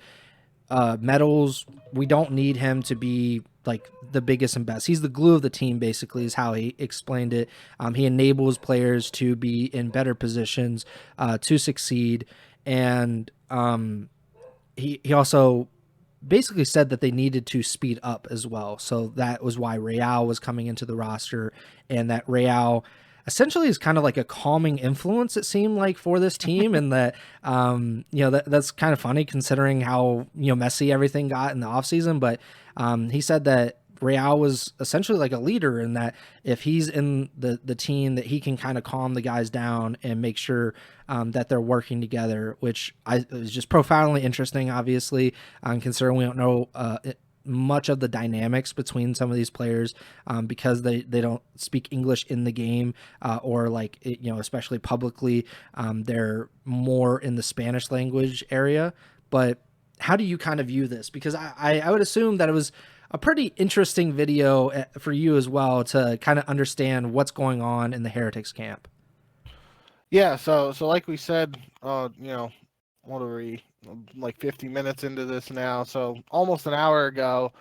Metals, we don't need him to be like the biggest and best. He's the glue of the team, basically, is how he explained it. He enables players to be in better positions to succeed. And he also basically said that they needed to speed up as well. So that was why ReeaL was coming into the roster, and that ReeaL essentially is kind of like a calming influence, it seemed like, for this team. And that, that's kind of funny considering how, messy everything got in the offseason. But he said that ReeaL was essentially like a leader in that if he's in the team, that he can kind of calm the guys down and make sure that they're working together, which is just profoundly interesting, obviously, considering we don't know much of the dynamics between some of these players because they don't speak English in the game or like, especially publicly, they're more in the Spanish language area. But how do you kind of view this? Because I would assume that it was a pretty interesting video for you as well to kind of understand what's going on in the Heretics camp. Yeah, so like we said, what are we, like 50 minutes into this now? So almost an hour ago,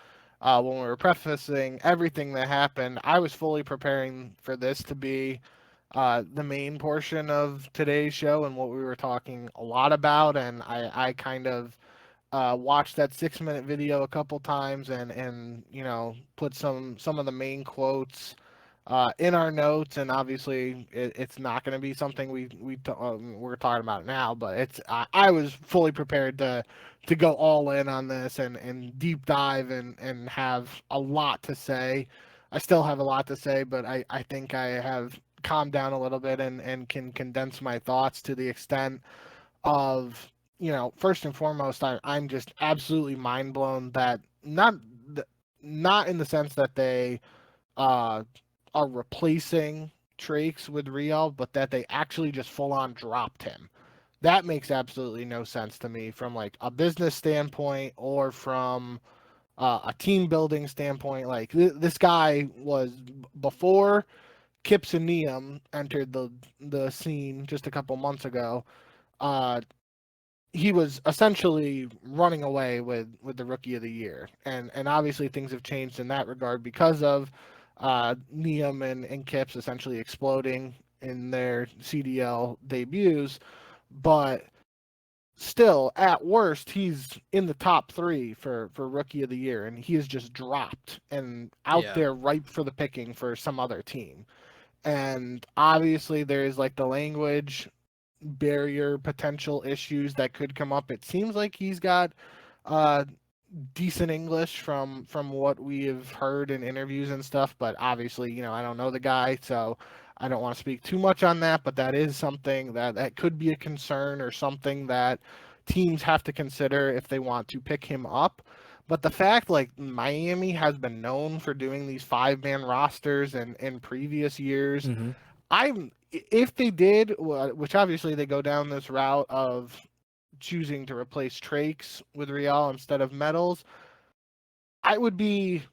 when we were prefacing everything that happened, I was fully preparing for this to be the main portion of today's show and what we were talking a lot about, and I kind of watched that 6 minute video a couple times and put some of the main quotes in our notes, and obviously it's not going to be something we're talking about now, but I was fully prepared to go all in on this and deep dive and have a lot to say. I still have a lot to say, but I think I have calmed down a little bit and can condense my thoughts to the extent of, first and foremost, I'm just absolutely mind blown that not in the sense that they uh, are replacing Traixx with ReeaL, but that they actually just full on dropped him. That makes absolutely no sense to me from like a business standpoint or from a team building standpoint. Like this guy was before Kips and Neum entered the scene just a couple months ago. Uh, he was essentially running away with the rookie of the year, and obviously things have changed in that regard because of Neum and Kips essentially exploding in their CDL debuts, but still at worst he's in the top 3 for rookie of the year, and he is just dropped and out Yeah. there ripe for the picking for some other team. And obviously there is like the language barrier potential issues that could come up. It seems like he's got uh decent English from what we have heard in interviews and stuff, but obviously, I don't know the guy, so I don't want to speak too much on that, but that is something that could be a concern or something that teams have to consider if they want to pick him up. But the fact, like, Miami has been known for doing these 5-man rosters and in previous years, Mm-hmm. if they did, which obviously they go down this route of choosing to replace Traixx with ReeaL instead of Metals, I would be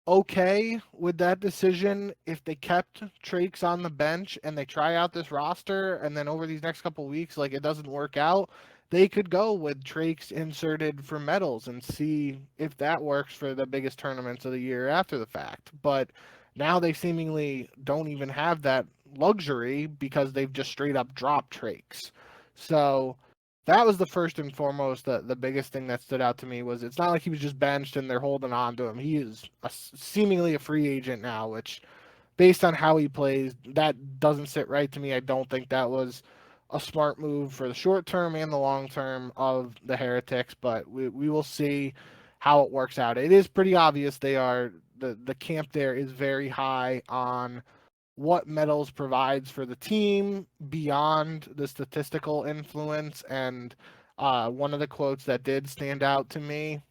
okay with that decision if they kept Traixx on the bench and they try out this roster, and then over these next couple weeks, like, it doesn't work out, they could go with Traixx inserted for Metals and see if that works for the biggest tournaments of the year after the fact. But now they seemingly don't even have that luxury because they've just straight up dropped Traixx. So that was the first and foremost, the biggest thing that stood out to me was it's not like he was just benched and they're holding on to him. He is seemingly a free agent now, which, based on how he plays, that doesn't sit right to me. I don't think that was a smart move for the short term and the long term of the Heretics, but we will see how it works out. It is pretty obvious the camp there is very high on what Metals provides for the team beyond the statistical influence. And one of the quotes that did stand out to me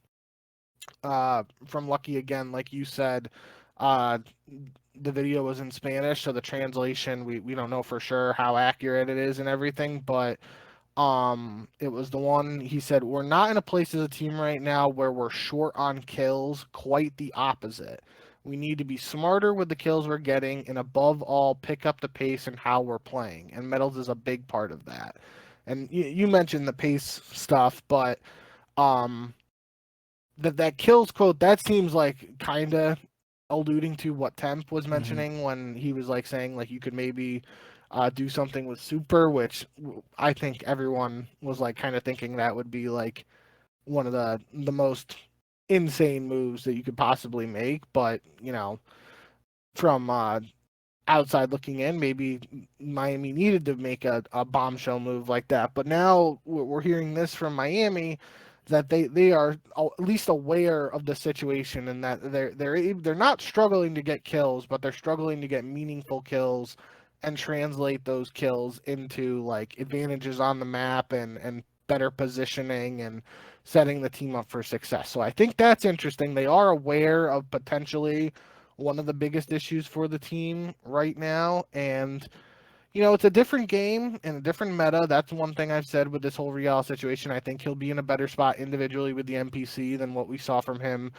from Lucky, again, like you said, uh, the video was in Spanish, so the translation, we don't know for sure how accurate it is and everything, but it was the one. He said, "We're not in a place as a team right now where we're short on kills, quite the opposite. We need to be smarter with the kills we're getting, and above all, pick up the pace and how we're playing, and Metals is a big part of that." And you mentioned the pace stuff, but um that kills quote, that seems like kind of alluding to what Temp was Mm-hmm. mentioning when he was like saying like you could maybe do something with Super, which I think everyone was like kind of thinking that would be like one of the most insane moves that you could possibly make. But from outside looking in, maybe Miami needed to make a bombshell move like that. But now we're hearing this from Miami. that they are at least aware of the situation, and that they're not struggling to get kills, but they're struggling to get meaningful kills and translate those kills into like advantages on the map and better positioning and setting the team up for success. So I think that's interesting. They are aware of potentially one of the biggest issues for the team right now, and it's a different game and a different meta. That's one thing I've said with this whole ReeaL situation. I think he'll be in a better spot individually with the NPC than what we saw from him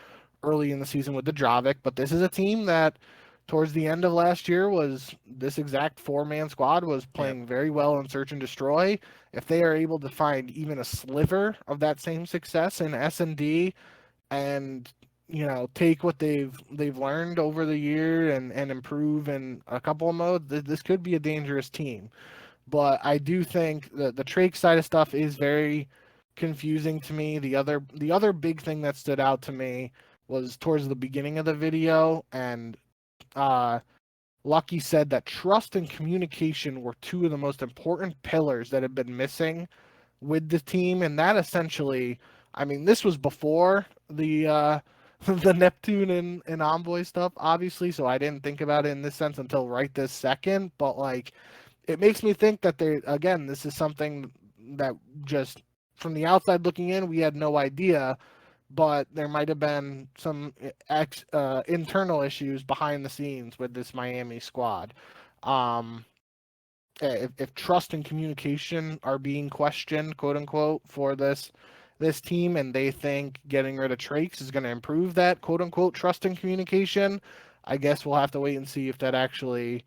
early in the season with the Dravic. But this is a team that, towards the end of last year, was this exact 4-man squad was playing very well in Search and Destroy. If they are able to find even a sliver of that same success in S&D and take what they've learned over the year and improve in a couple of modes, this could be a dangerous team. But I do think that the Traixx side of stuff is very confusing to me. The other big thing that stood out to me was towards the beginning of the video, and Lucky said that trust and communication were two of the most important pillars that have been missing with the team, and that essentially, I mean, this was before the the Neptune and Envoy stuff, obviously, so I didn't think about it in this sense until right this second, but like, it makes me think that this is something that just from the outside looking in, we had no idea, but there might have been some internal issues behind the scenes with this Miami squad. Um, if trust and communication are being questioned, quote unquote, for this team, and they think getting rid of Traixx is going to improve that, quote unquote, trust and communication, I guess we'll have to wait and see if that actually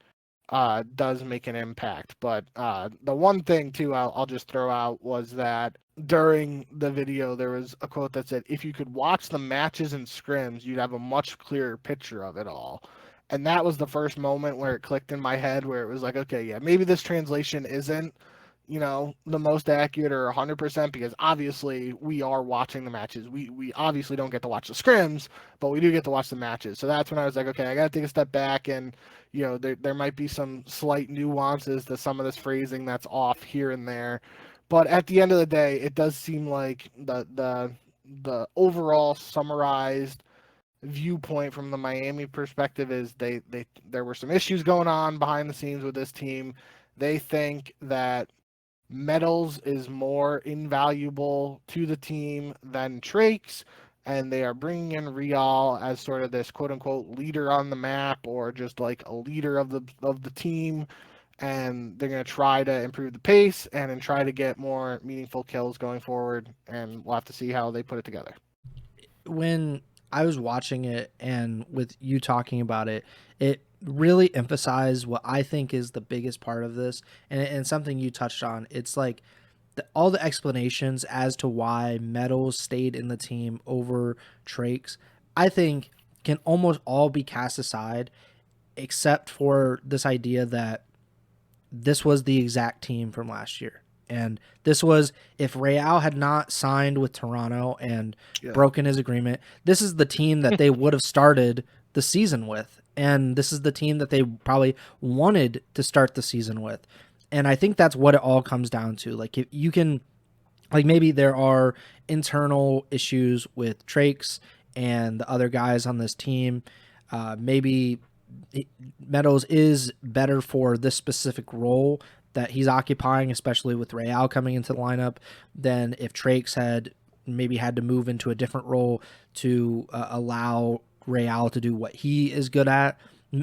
does make an impact. But the one thing too, I'll just throw out was that during the video there was a quote that said, "If you could watch the matches and scrims, you'd have a much clearer picture of it all." And that was the first moment where it clicked in my head, where it was like, okay, yeah, maybe this translation isn't, the most accurate or 100%, because obviously we are watching the matches. We obviously don't get to watch the scrims, but we do get to watch the matches. So that's when I was like, okay, I got to take a step back, and there might be some slight nuances to some of this phrasing that's off here and there. But at the end of the day, it does seem like the overall summarized viewpoint from the Miami perspective is there were some issues going on behind the scenes with this team. They think that Metals is more invaluable to the team than Traixx, and they are bringing in ReeaL as sort of this quote unquote leader on the map, or just like a leader of the team, and they're going to try to improve the pace and try to get more meaningful kills going forward, and we'll have to see how they put it together. When I was watching it and with you talking about it, it really emphasized what I think is the biggest part of this, and something you touched on. It's like all the explanations as to why Metals stayed in the team over Traixx, I think, can almost all be cast aside, except for this idea that this was the exact team from last year. And this was, if ReeaL had not signed with Toronto and broken his agreement, this is the team that they would have started the season with. And this is the team that they probably wanted to start the season with. And I think that's what it all comes down to. Like, if you can, like, maybe there are internal issues with Traixx and the other guys on this team. Maybe Meadows is better for this specific role that he's occupying, especially with ReeaL coming into the lineup, than if Traixx had maybe had to move into a different role to allow ReeaL to do what he is good at.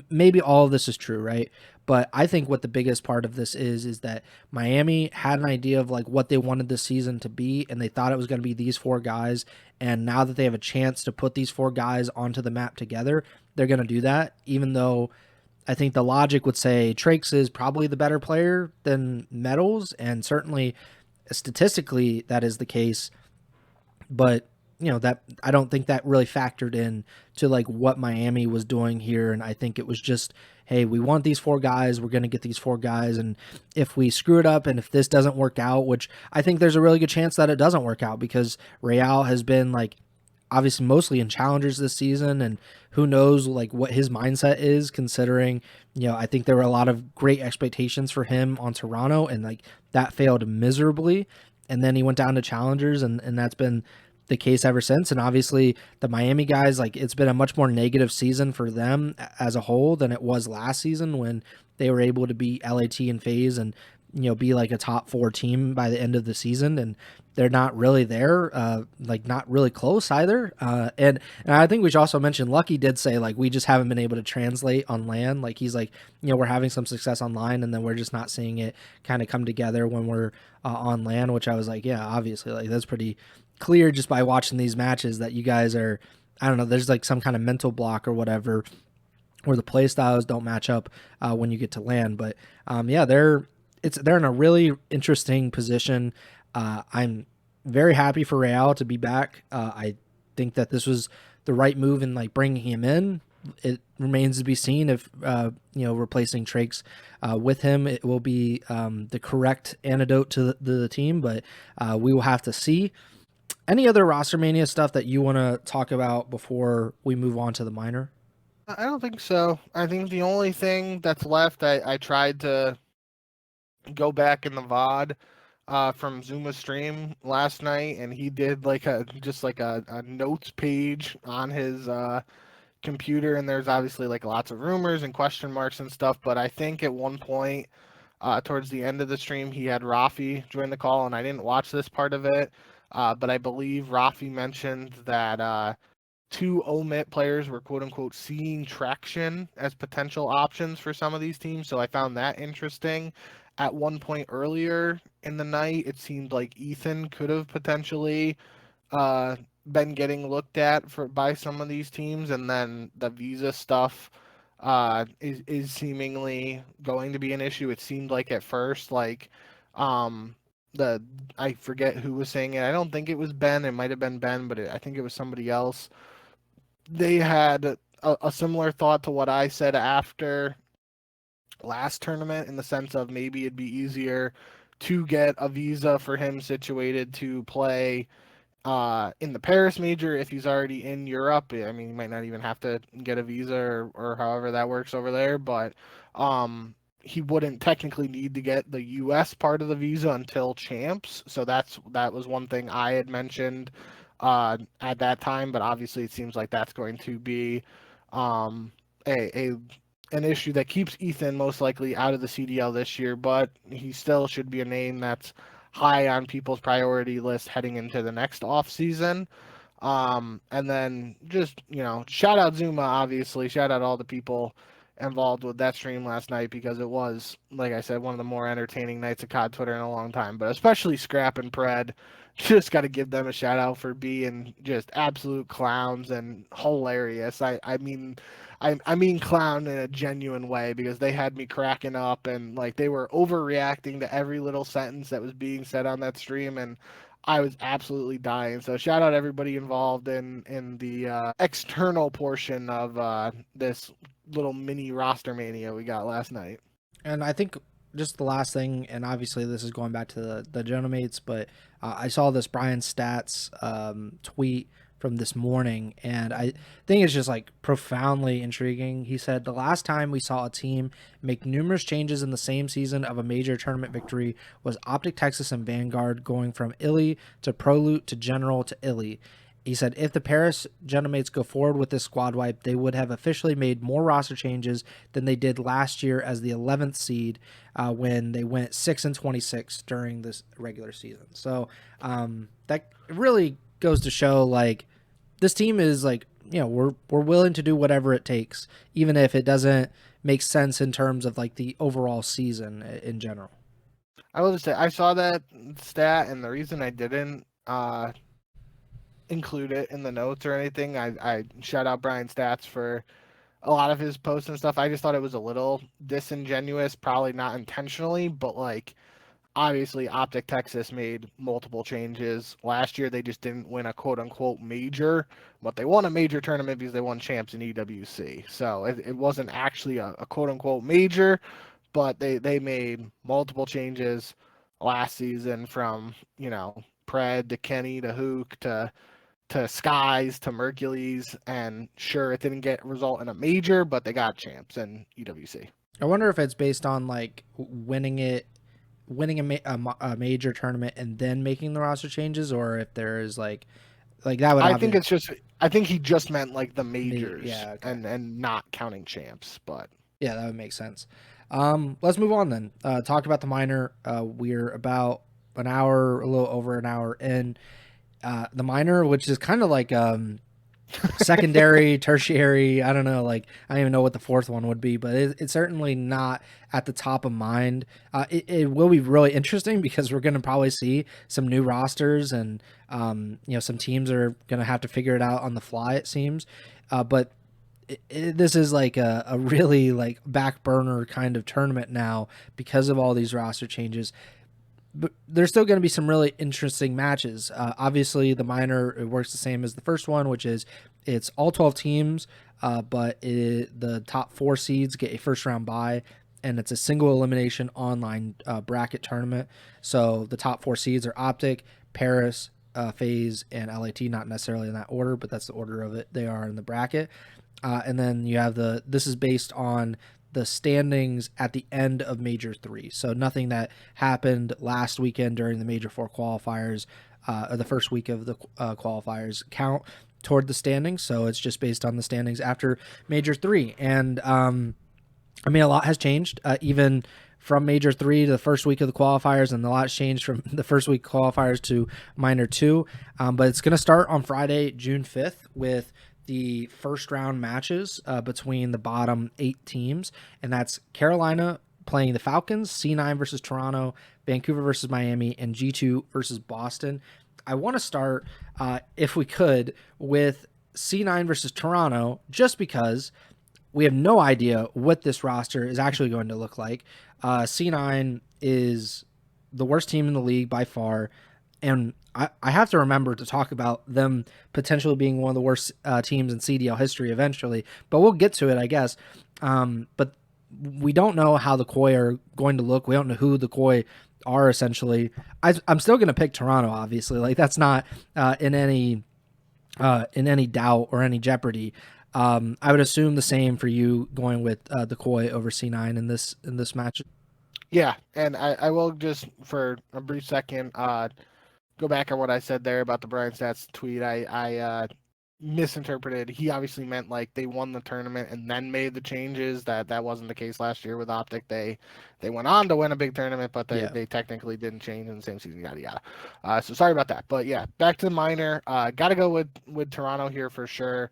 Maybe all of this is true, right? But I think what the biggest part of this is that Miami had an idea of like what they wanted this season to be, and they thought it was going to be these 4 guys. And now that they have a chance to put these 4 guys onto the map together, they're going to do that, even though I think the logic would say Traixx is probably the better player than Metals, and certainly statistically that is the case. But that I don't think that really factored in to like what Miami was doing here. And I think it was just, hey, we want these 4 guys, we're going to get these 4 guys, and if we screw it up and if this doesn't work out, which I think there's a really good chance that it doesn't work out, because ReeaL has been like obviously mostly in challengers this season, and who knows like what his mindset is, considering I think there were a lot of great expectations for him on Toronto, and like that failed miserably, and then he went down to challengers, and that's been the case ever since. And obviously, the Miami guys, like it's been a much more negative season for them as a whole than it was last season when they were able to beat LAT and FaZe and be like a top 4 team by the end of the season, and they're not really there, like not really close either. And I think we should also mention Lucky did say like we just haven't been able to translate on LAN. Like he's like we're having some success online, and then we're just not seeing it kind of come together when we're on LAN. Which I was like, yeah, obviously, like that's pretty clear just by watching these matches that you guys are. I don't know. There's like some kind of mental block or whatever, where the play styles don't match up when you get to LAN. But yeah, they're in a really interesting position. I'm very happy for ReeaL to be back. I think that this was the right move in like bringing him in. It remains to be seen if replacing Traixx with him, it will be the correct antidote to the team, but we will have to see. Any other RosterMania stuff that you want to talk about before we move on to the minor? I don't think so. I think the only thing that's left, I tried to go back in the VOD from Zuma's stream last night, and he did like a notes page on his computer, and there's obviously like lots of rumors and question marks and stuff. But I think at one point, towards the end of the stream, he had Rafi join the call, and I didn't watch this part of it, but I believe Rafi mentioned that 2 OMIT players were quote unquote seeing traction as potential options for some of these teams. So I found that interesting. At one point earlier in the night, it seemed like Ethan could have potentially been getting looked at by some of these teams, and then the visa stuff is seemingly going to be an issue. It seemed like at first, like the I forget who was saying it. I don't think it was Ben. It might have been Ben, but I think it was somebody else. They had a similar thought to what I said after last tournament, in the sense of maybe it'd be easier to get a visa for him situated to play in the Paris major if he's already in Europe. I mean, he might not even have to get a visa or however that works over there, but he wouldn't technically need to get the US part of the visa until champs. So that was one thing I had mentioned at that time, but obviously it seems like that's going to be a an issue that keeps Ethan most likely out of the CDL this year, but he still should be a name that's high on people's priority list heading into the next off season. And then just, shout out Zuma, obviously. Shout out all the people involved with that stream last night, because it was, like I said, one of the more entertaining nights of COD Twitter in a long time. But especially Scrap and Pred. Just got to give them a shout out for being just absolute clowns and hilarious. I mean clown in a genuine way, because they had me cracking up, and like they were overreacting to every little sentence that was being said on that stream, and I was absolutely dying. So shout out everybody involved in the external portion of this little mini roster mania we got last night. And I think just the last thing, and obviously this is going back to the Genomates, but I saw this Brian Stats tweet from this morning, and I think it's just like profoundly intriguing. He said the last time we saw a team make numerous changes in the same season of a major tournament victory was Optic Texas and Vanguard going from Illy to Proloot to General to Illy. He said if the Paris Genomates go forward with this squad wipe, they would have officially made more roster changes than they did last year as the 11th seed when they went 6-26 during this regular season. So that really goes to show like this team is like, we're willing to do whatever it takes, even if it doesn't make sense in terms of like the overall season in general. I will just say I saw that stat, and the reason I didn't include it in the notes or anything, I shout out Brian Stats for a lot of his posts and stuff. I just thought it was a little disingenuous, probably not intentionally, but like obviously Optic Texas made multiple changes. Last year they just didn't win a quote unquote major, but they won a major tournament because they won champs in EWC. So it wasn't actually a quote unquote major, but they made multiple changes last season, from, Pred to Kenny to Hook to Skies to Mercules, and sure, it didn't get result in a major, but they got champs in EWC. I wonder if it's based on like winning a major tournament and then making the roster changes, or if there is like Like that would I think obviously. it's just. I think he just meant like the majors Yeah. Okay. and not counting champs, but Yeah, that would make sense. Let's move on then. Talk about the minor. We're about an hour, a little over an hour in. The minor, which is kind of like secondary, tertiary. I don't know. Like I don't even know what the fourth one would be, but it's certainly not at the top of mind. It will be really interesting because we're going to probably see some new rosters and some teams are going to have to figure it out on the fly. It seems, but this is like a really like back burner kind of tournament now because of all these roster changes. But there's still going to be some really interesting matches. Obviously, the minor, it works the same as the first one, which is it's all 12 teams, but the top 4 seeds get a first round bye, and it's a single elimination online bracket tournament. So the top 4 seeds are Optic, Paris, FaZe, and LAT, not necessarily in that order, but that's the order of it. They are in the bracket. And then you have this is based on the standings at the end of Major 3. So nothing that happened last weekend during the Major 4 qualifiers or the first week of the qualifiers count toward the standings. So it's just based on the standings after Major 3. And I mean, a lot has changed, even from Major 3 to the first week of the qualifiers, and a lot's changed from the first week qualifiers to Minor 2. But it's going to start on Friday, June 5th, with the first round matches between the bottom 8 teams, and that's Carolina playing the Falcons, C9 versus Toronto, Vancouver versus Miami, and G2 versus Boston. I want to start, if we could, with C9 versus Toronto, just because we have no idea what this roster is actually going to look like. C9 is the worst team in the league by far, and I have to remember to talk about them potentially being one of the worst teams in CDL history eventually, but we'll get to it, I guess. But we don't know how the Koi are going to look. We don't know who the Koi are, essentially. I'm still going to pick Toronto, obviously. Like, that's not in any doubt or any jeopardy. I would assume the same for you going with the Koi over C9 in this match. yeah. And I will just for a brief second go back on what I said there about the Brian Stats tweet. I misinterpreted. He obviously meant like they won the tournament and then made the changes. That wasn't the case last year with Optic. They went on to win a big tournament, but they technically didn't change in the same season. Yada yada. So sorry about that. But yeah, back to the minor. Got to go with Toronto here for sure.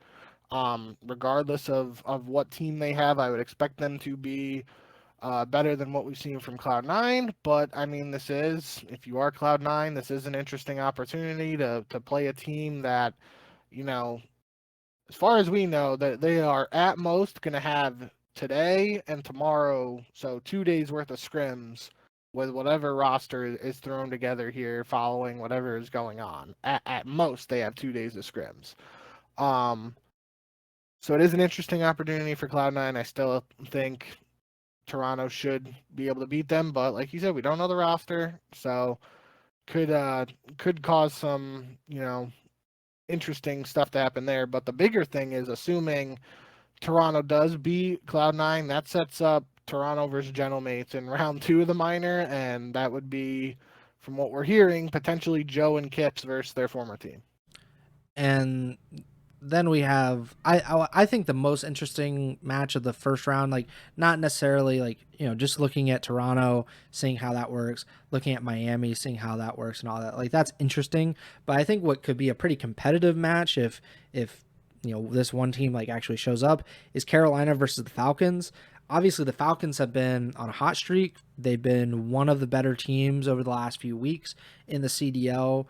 Regardless of what team they have, I would expect them to be better than what we've seen from Cloud9. But I mean, if you are Cloud9, this is an interesting opportunity to play a team that, as far as we know, that they are at most going to have today and tomorrow, so 2 days worth of scrims with whatever roster is thrown together here following whatever is going on. At most, they have 2 days of scrims. So it is an interesting opportunity for Cloud9. I still think Toronto should be able to beat them, but like you said, we don't know the roster, so could cause some interesting stuff to happen there. But the bigger thing is, assuming Toronto does beat Cloud9, that sets up Toronto versus Gentlemates in round 2 of the minor, and that would be, from what we're hearing, potentially Joe and Kips versus their former team. And then we have I think the most interesting match of the first round, like not necessarily like just looking at Toronto, seeing how that works, looking at Miami, seeing how that works and all that, like that's interesting. But I think what could be a pretty competitive match if this one team like actually shows up is Carolina versus the Falcons. Obviously the Falcons have been on a hot streak. They've been one of the better teams over the last few weeks in the CDL.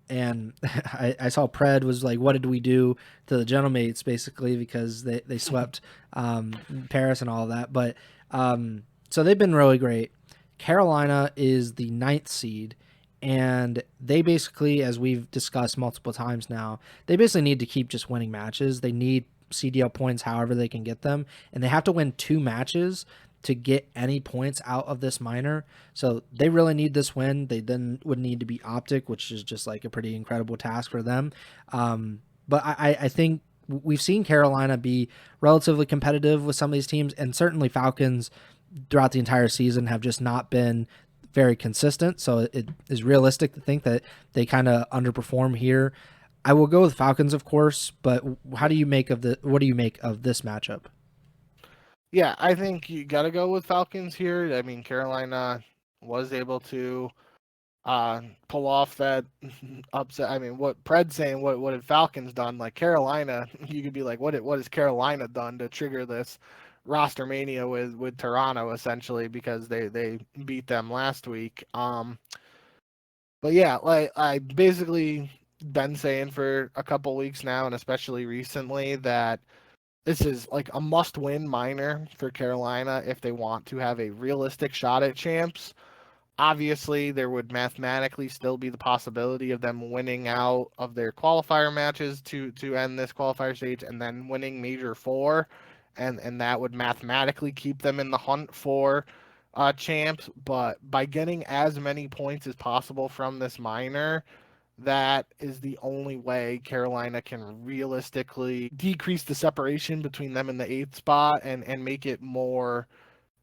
And I saw Pred was like, what did we do to the Gentlemates, basically, because they swept Paris and all of that. But so they've been really great. Carolina is the 9th seed, and they basically, as we've discussed multiple times now, they basically need to keep just winning matches. They need CDL points however they can get them, and they have to win 2 matches to get any points out of this minor. So they really need this win. They then would need to beat Optic, which is just like a pretty incredible task for them. But I think we've seen Carolina be relatively competitive with some of these teams, and certainly Falcons throughout the entire season have just not been very consistent. So it is realistic to think that they kind of underperform here. I will go with Falcons, of course, but how Yeah. do you make of the what do you make of this matchup? Yeah, I think you got to go with Falcons here. I mean, Carolina was able to pull off that upset. I mean, what Pred's saying, what had Falcons done? Like Carolina, you could be like, what has Carolina done to trigger this RosterMania with Toronto essentially because they beat them last week. But yeah, like I basically been saying for a couple weeks now, and especially recently, that this is like a must-win minor for Carolina if they want to have a realistic shot at champs. Obviously, there would mathematically still be the possibility of them winning out of their qualifier matches to end this qualifier stage and then winning Major Four, and that would mathematically keep them in the hunt for champs. But by getting as many points as possible from this minor, that is the only way Carolina can realistically decrease the separation between them and the eighth spot and make it more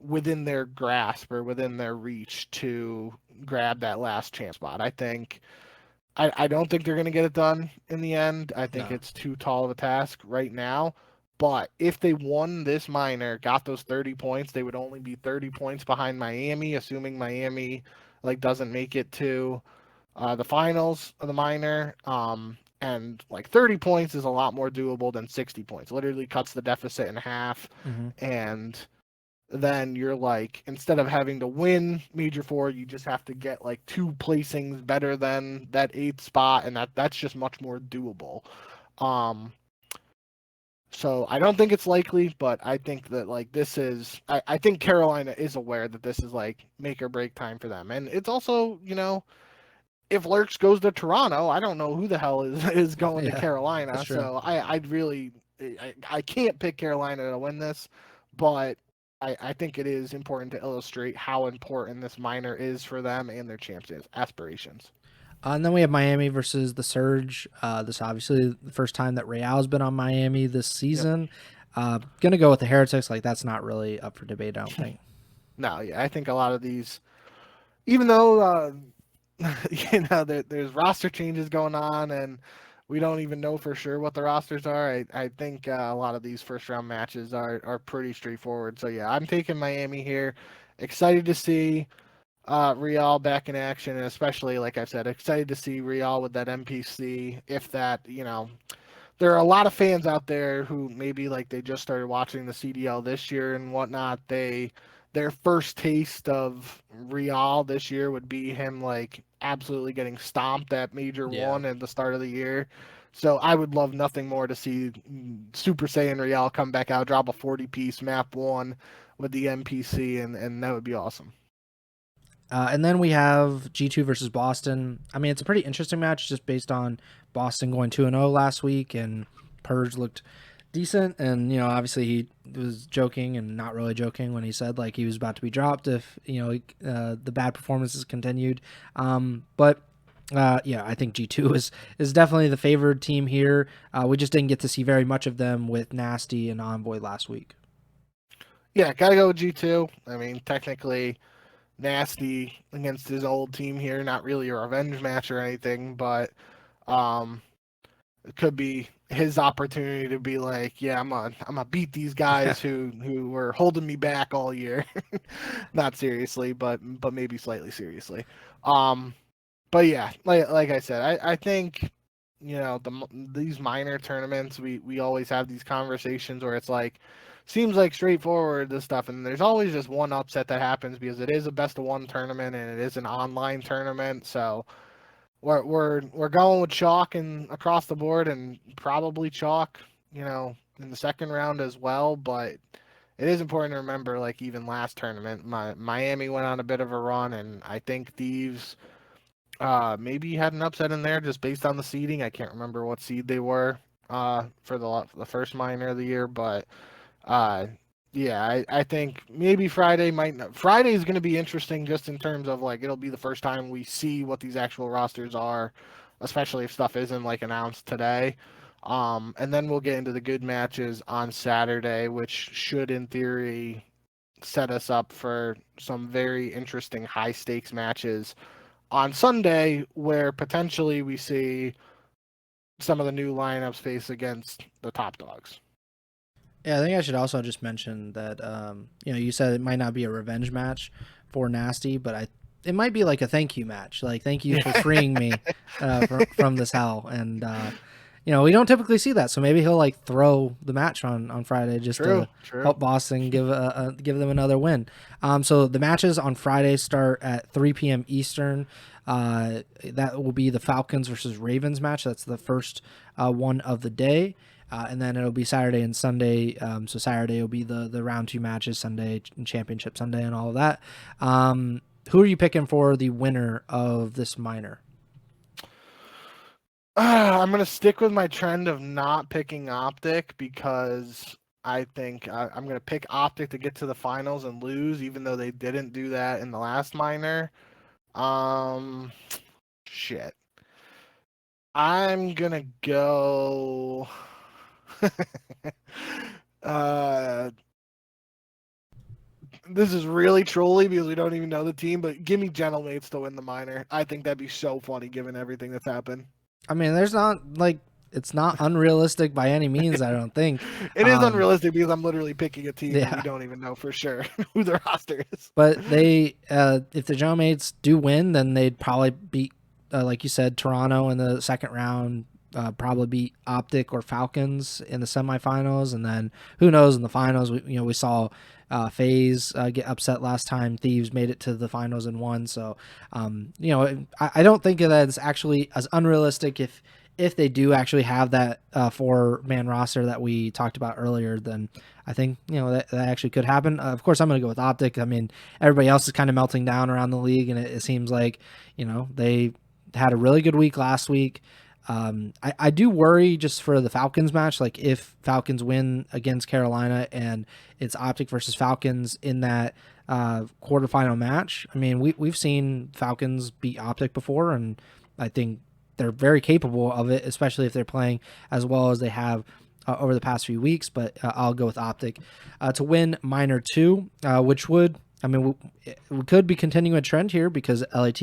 within their grasp or within their reach to grab that last chance spot. I don't think they're going to get it done in the end. I think No. it's too tall of a task right now. But if they won this minor, got those 30 points, they would only be 30 points behind Miami, assuming Miami like doesn't make it to the finals of the minor. And like 30 points is a lot more doable than 60 points. Literally cuts the deficit in half. Mm-hmm. And then you're like, instead of having to win Major Four, you just have to get like two placings better than that eighth spot, and that's just much more doable. Um, so I don't think it's likely, but I think that like this is, I think Carolina is aware that this is like make or break time for them, and it's also if Lurks goes to Toronto, I don't know who the hell is going to Yeah, that's Carolina. true. So I'd really I can't pick Carolina to win this, but I think it is important to illustrate how important this minor is for them and their champs aspirations. And then we have Miami versus the Surge. This obviously the first time that ReeAl's been on Miami this Yep. season. Gonna go with the Heretics. Like that's not really up for debate. I don't think. No, yeah, I think a lot of these, even though there's roster changes going on and we don't even know for sure what the rosters are. I think a lot of these first round matches are pretty straightforward. So yeah, I'm taking Miami here. Excited to see ReeaL back in action, and especially like I said, excited to see ReeaL with that NPC. If that there are a lot of fans out there who maybe like they just started watching the CDL this year and whatnot. Their first taste of ReeaL this year would be him like absolutely getting stomped at Major Yeah. One at the start of the year. So I would love nothing more to see Super Saiyan ReeaL come back out, drop a 40 piece map one with the NPC, and that would be awesome. And then we have G2 versus Boston. I mean, it's a pretty interesting match just based on Boston going 2-0 last week, and Purge looked decent. And, obviously he was joking and not really joking when he said, like, he was about to be dropped if, the bad performances continued. But yeah, I think G2 is definitely the favored team here. We just didn't get to see very much of them with Nasty and Envoy last week. Yeah, gotta go with G2. I mean, technically, Nasty against his old team here. Not really a revenge match or anything, but um, it could be his opportunity to be like, yeah, I'm gonna beat these guys who were holding me back all year. Not seriously, but maybe slightly seriously. Um, but yeah, like I said, I think these minor tournaments we always have these conversations where it's like seems like straightforward this stuff, and there's always just one upset that happens because it is a best of one tournament and it is an online tournament. So we're going with chalk and across the board and probably chalk, in the second round as well. But it is important to remember, like even last tournament, Miami went on a bit of a run, and I think Thieves maybe had an upset in there just based on the seeding. I can't remember what seed they were for the first minor of the year, but uh, yeah, I think maybe Friday might not. Friday is going to be interesting just in terms of like it'll be the first time we see what these actual rosters are, especially if stuff isn't like announced today. And then we'll get into the good matches on Saturday, which should in theory set us up for some very interesting high stakes matches on Sunday, where potentially we see some of the new lineups face against the top dogs. Yeah, I think I should also just mention that you said it might not be a revenge match for Nasty, but it might be like a thank you match. Like, thank you for freeing me from this hell. And we don't typically see that, so maybe he'll like throw the match on Friday just True. to help Boston give them another win. So the matches on Friday start at 3 p.m. Eastern. That will be the Falcons versus Ravens match. That's the first one of the day. And then it'll be Saturday and Sunday. So Saturday will be the round 2 matches, Sunday championship Sunday, and all of that. Who are you picking for the winner of this minor? I'm going to stick with my trend of not picking Optic because I think I'm going to pick Optic to get to the finals and lose, even though they didn't do that in the last minor. Shit. I'm going to go... this is really trolly because we don't even know the team, but give me Gentlemates to win the minor. I think that'd be so funny given everything that's happened. I mean, it's not unrealistic by any means, I don't think. It is unrealistic because I'm literally picking a team and we don't even know for sure who their roster is. But if the Gentlemates do win, then they'd probably beat, like you said, Toronto in the second round, probably beat Optic or Falcons in the semifinals, and then who knows in the finals. We saw FaZe get upset last time. Thieves made it to the finals and won. So I don't think that it's actually as unrealistic if they do actually have that 4-man roster that we talked about earlier. Then I think that actually could happen. Of course, I'm going to go with Optic. I mean, everybody else is kind of melting down around the league, and it seems like they had a really good week last week. I do worry just for the Falcons match, like if Falcons win against Carolina and it's Optic versus Falcons in that quarterfinal match. I mean, we've seen Falcons beat Optic before, and I think they're very capable of it, especially if they're playing as well as they have over the past few weeks. But I'll go with Optic to win minor 2, which would... I mean, we could be continuing a trend here because LAT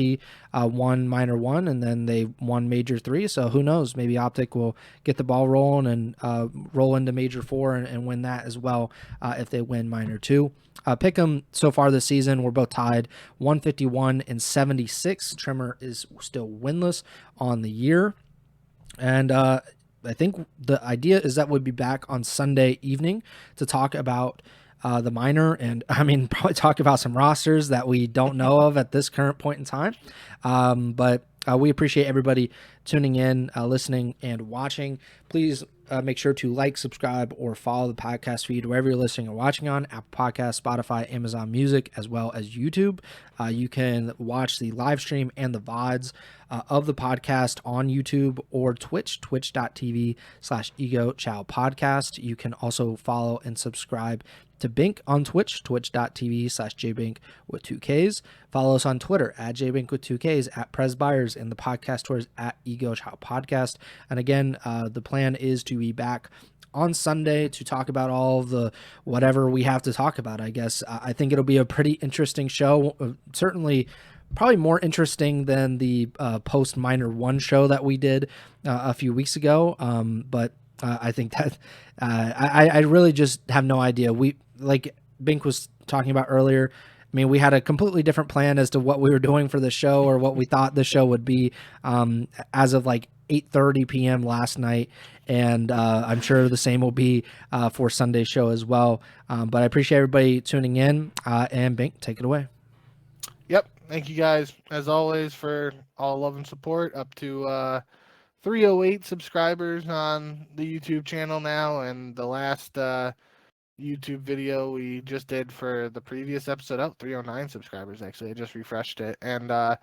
won minor 1 and then they won major 3. So who knows? Maybe Optic will get the ball rolling and roll into major 4 and win that as well if they win minor 2. Pick them so far this season. We're both tied 151 and 76. Trimmer is still winless on the year. And I think the idea is that we'll be back on Sunday evening to talk about the minor, and I mean, probably talk about some rosters that we don't know of at this current point in time. But we appreciate everybody tuning in, listening, and watching. Please make sure to like, subscribe, or follow the podcast feed wherever you're listening or watching on: Apple Podcasts, Spotify, Amazon Music, as well as YouTube. You can watch the live stream and the VODs of the podcast on YouTube or Twitch, twitch.tv/Ego Chall Podcast. You can also follow and subscribe to Bink on Twitch, twitch.tv/jbink with 2Ks. Follow us on Twitter at jbink with 2Ks, at presbyers, and the podcast tours at Ego Chall Podcast. And again, the plan is to be back on Sunday to talk about all the whatever we have to talk about, I guess. I think it'll be a pretty interesting show. Certainly probably more interesting than the post minor 1 show that we did a few weeks ago. But I think that I really just have no idea. We, like Bink was talking about earlier, I mean, we had a completely different plan as to what we were doing for the show or what we thought the show would be as of like 8:30 p.m. last night. And I'm sure the same will be for Sunday's show as well. But I appreciate everybody tuning in. And Bink, take it away. Yep. Thank you guys, as always, for all love and support. Up to 308 subscribers on the YouTube channel now, and the last YouTube video we just did for the previous episode, 309 subscribers actually. I just refreshed it, and the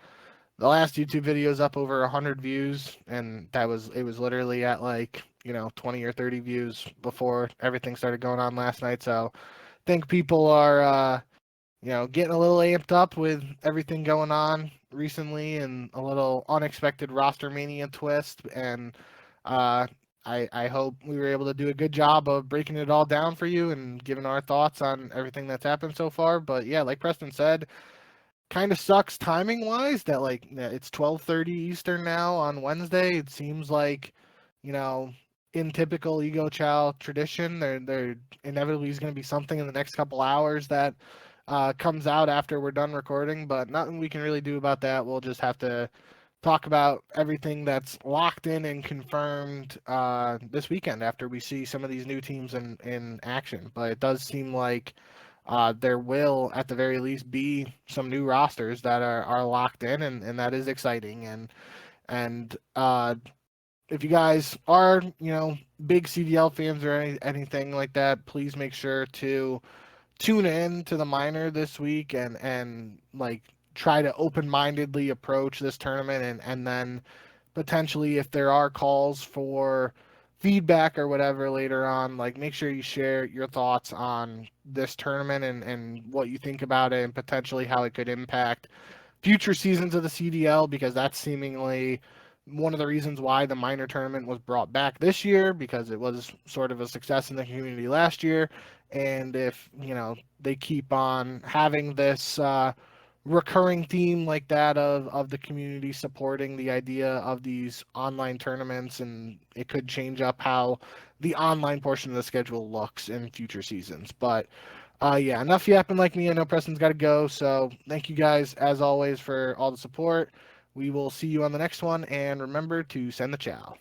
last YouTube video is up over 100 views, and it was literally at like 20 or 30 views before everything started going on last night. So I think people are getting a little amped up with everything going on recently and a little unexpected RosterMania twist. And I hope we were able to do a good job of breaking it all down for you and giving our thoughts on everything that's happened so far. But yeah, like Preston said, kind of sucks timing wise that it's 12:30 Eastern now on Wednesday. It seems like you know, in typical Ego Chow tradition, there inevitably is going to be something in the next couple hours that comes out after we're done recording, but nothing we can really do about that. We'll just have to talk about everything that's locked in and confirmed this weekend after we see some of these new teams in action. But it does seem like there will, at the very least, be some new rosters that are locked in, and that is exciting. And if you guys are, big CDL fans or anything like that, please make sure to tune in to the minor this week and like try to open-mindedly approach this tournament, and then potentially if there are calls for feedback or whatever later on, like make sure you share your thoughts on this tournament and what you think about it and potentially how it could impact future seasons of the CDL, because that's seemingly one of the reasons why the minor tournament was brought back this year, because it was sort of a success in the community last year. And if, they keep on having this recurring theme like that of the community supporting the idea of these online tournaments, and it could change up how the online portion of the schedule looks in future seasons. But yeah, enough yapping like me. I know Preston's got to go. So thank you guys, as always, for all the support. We will see you on the next one. And remember to send the chow.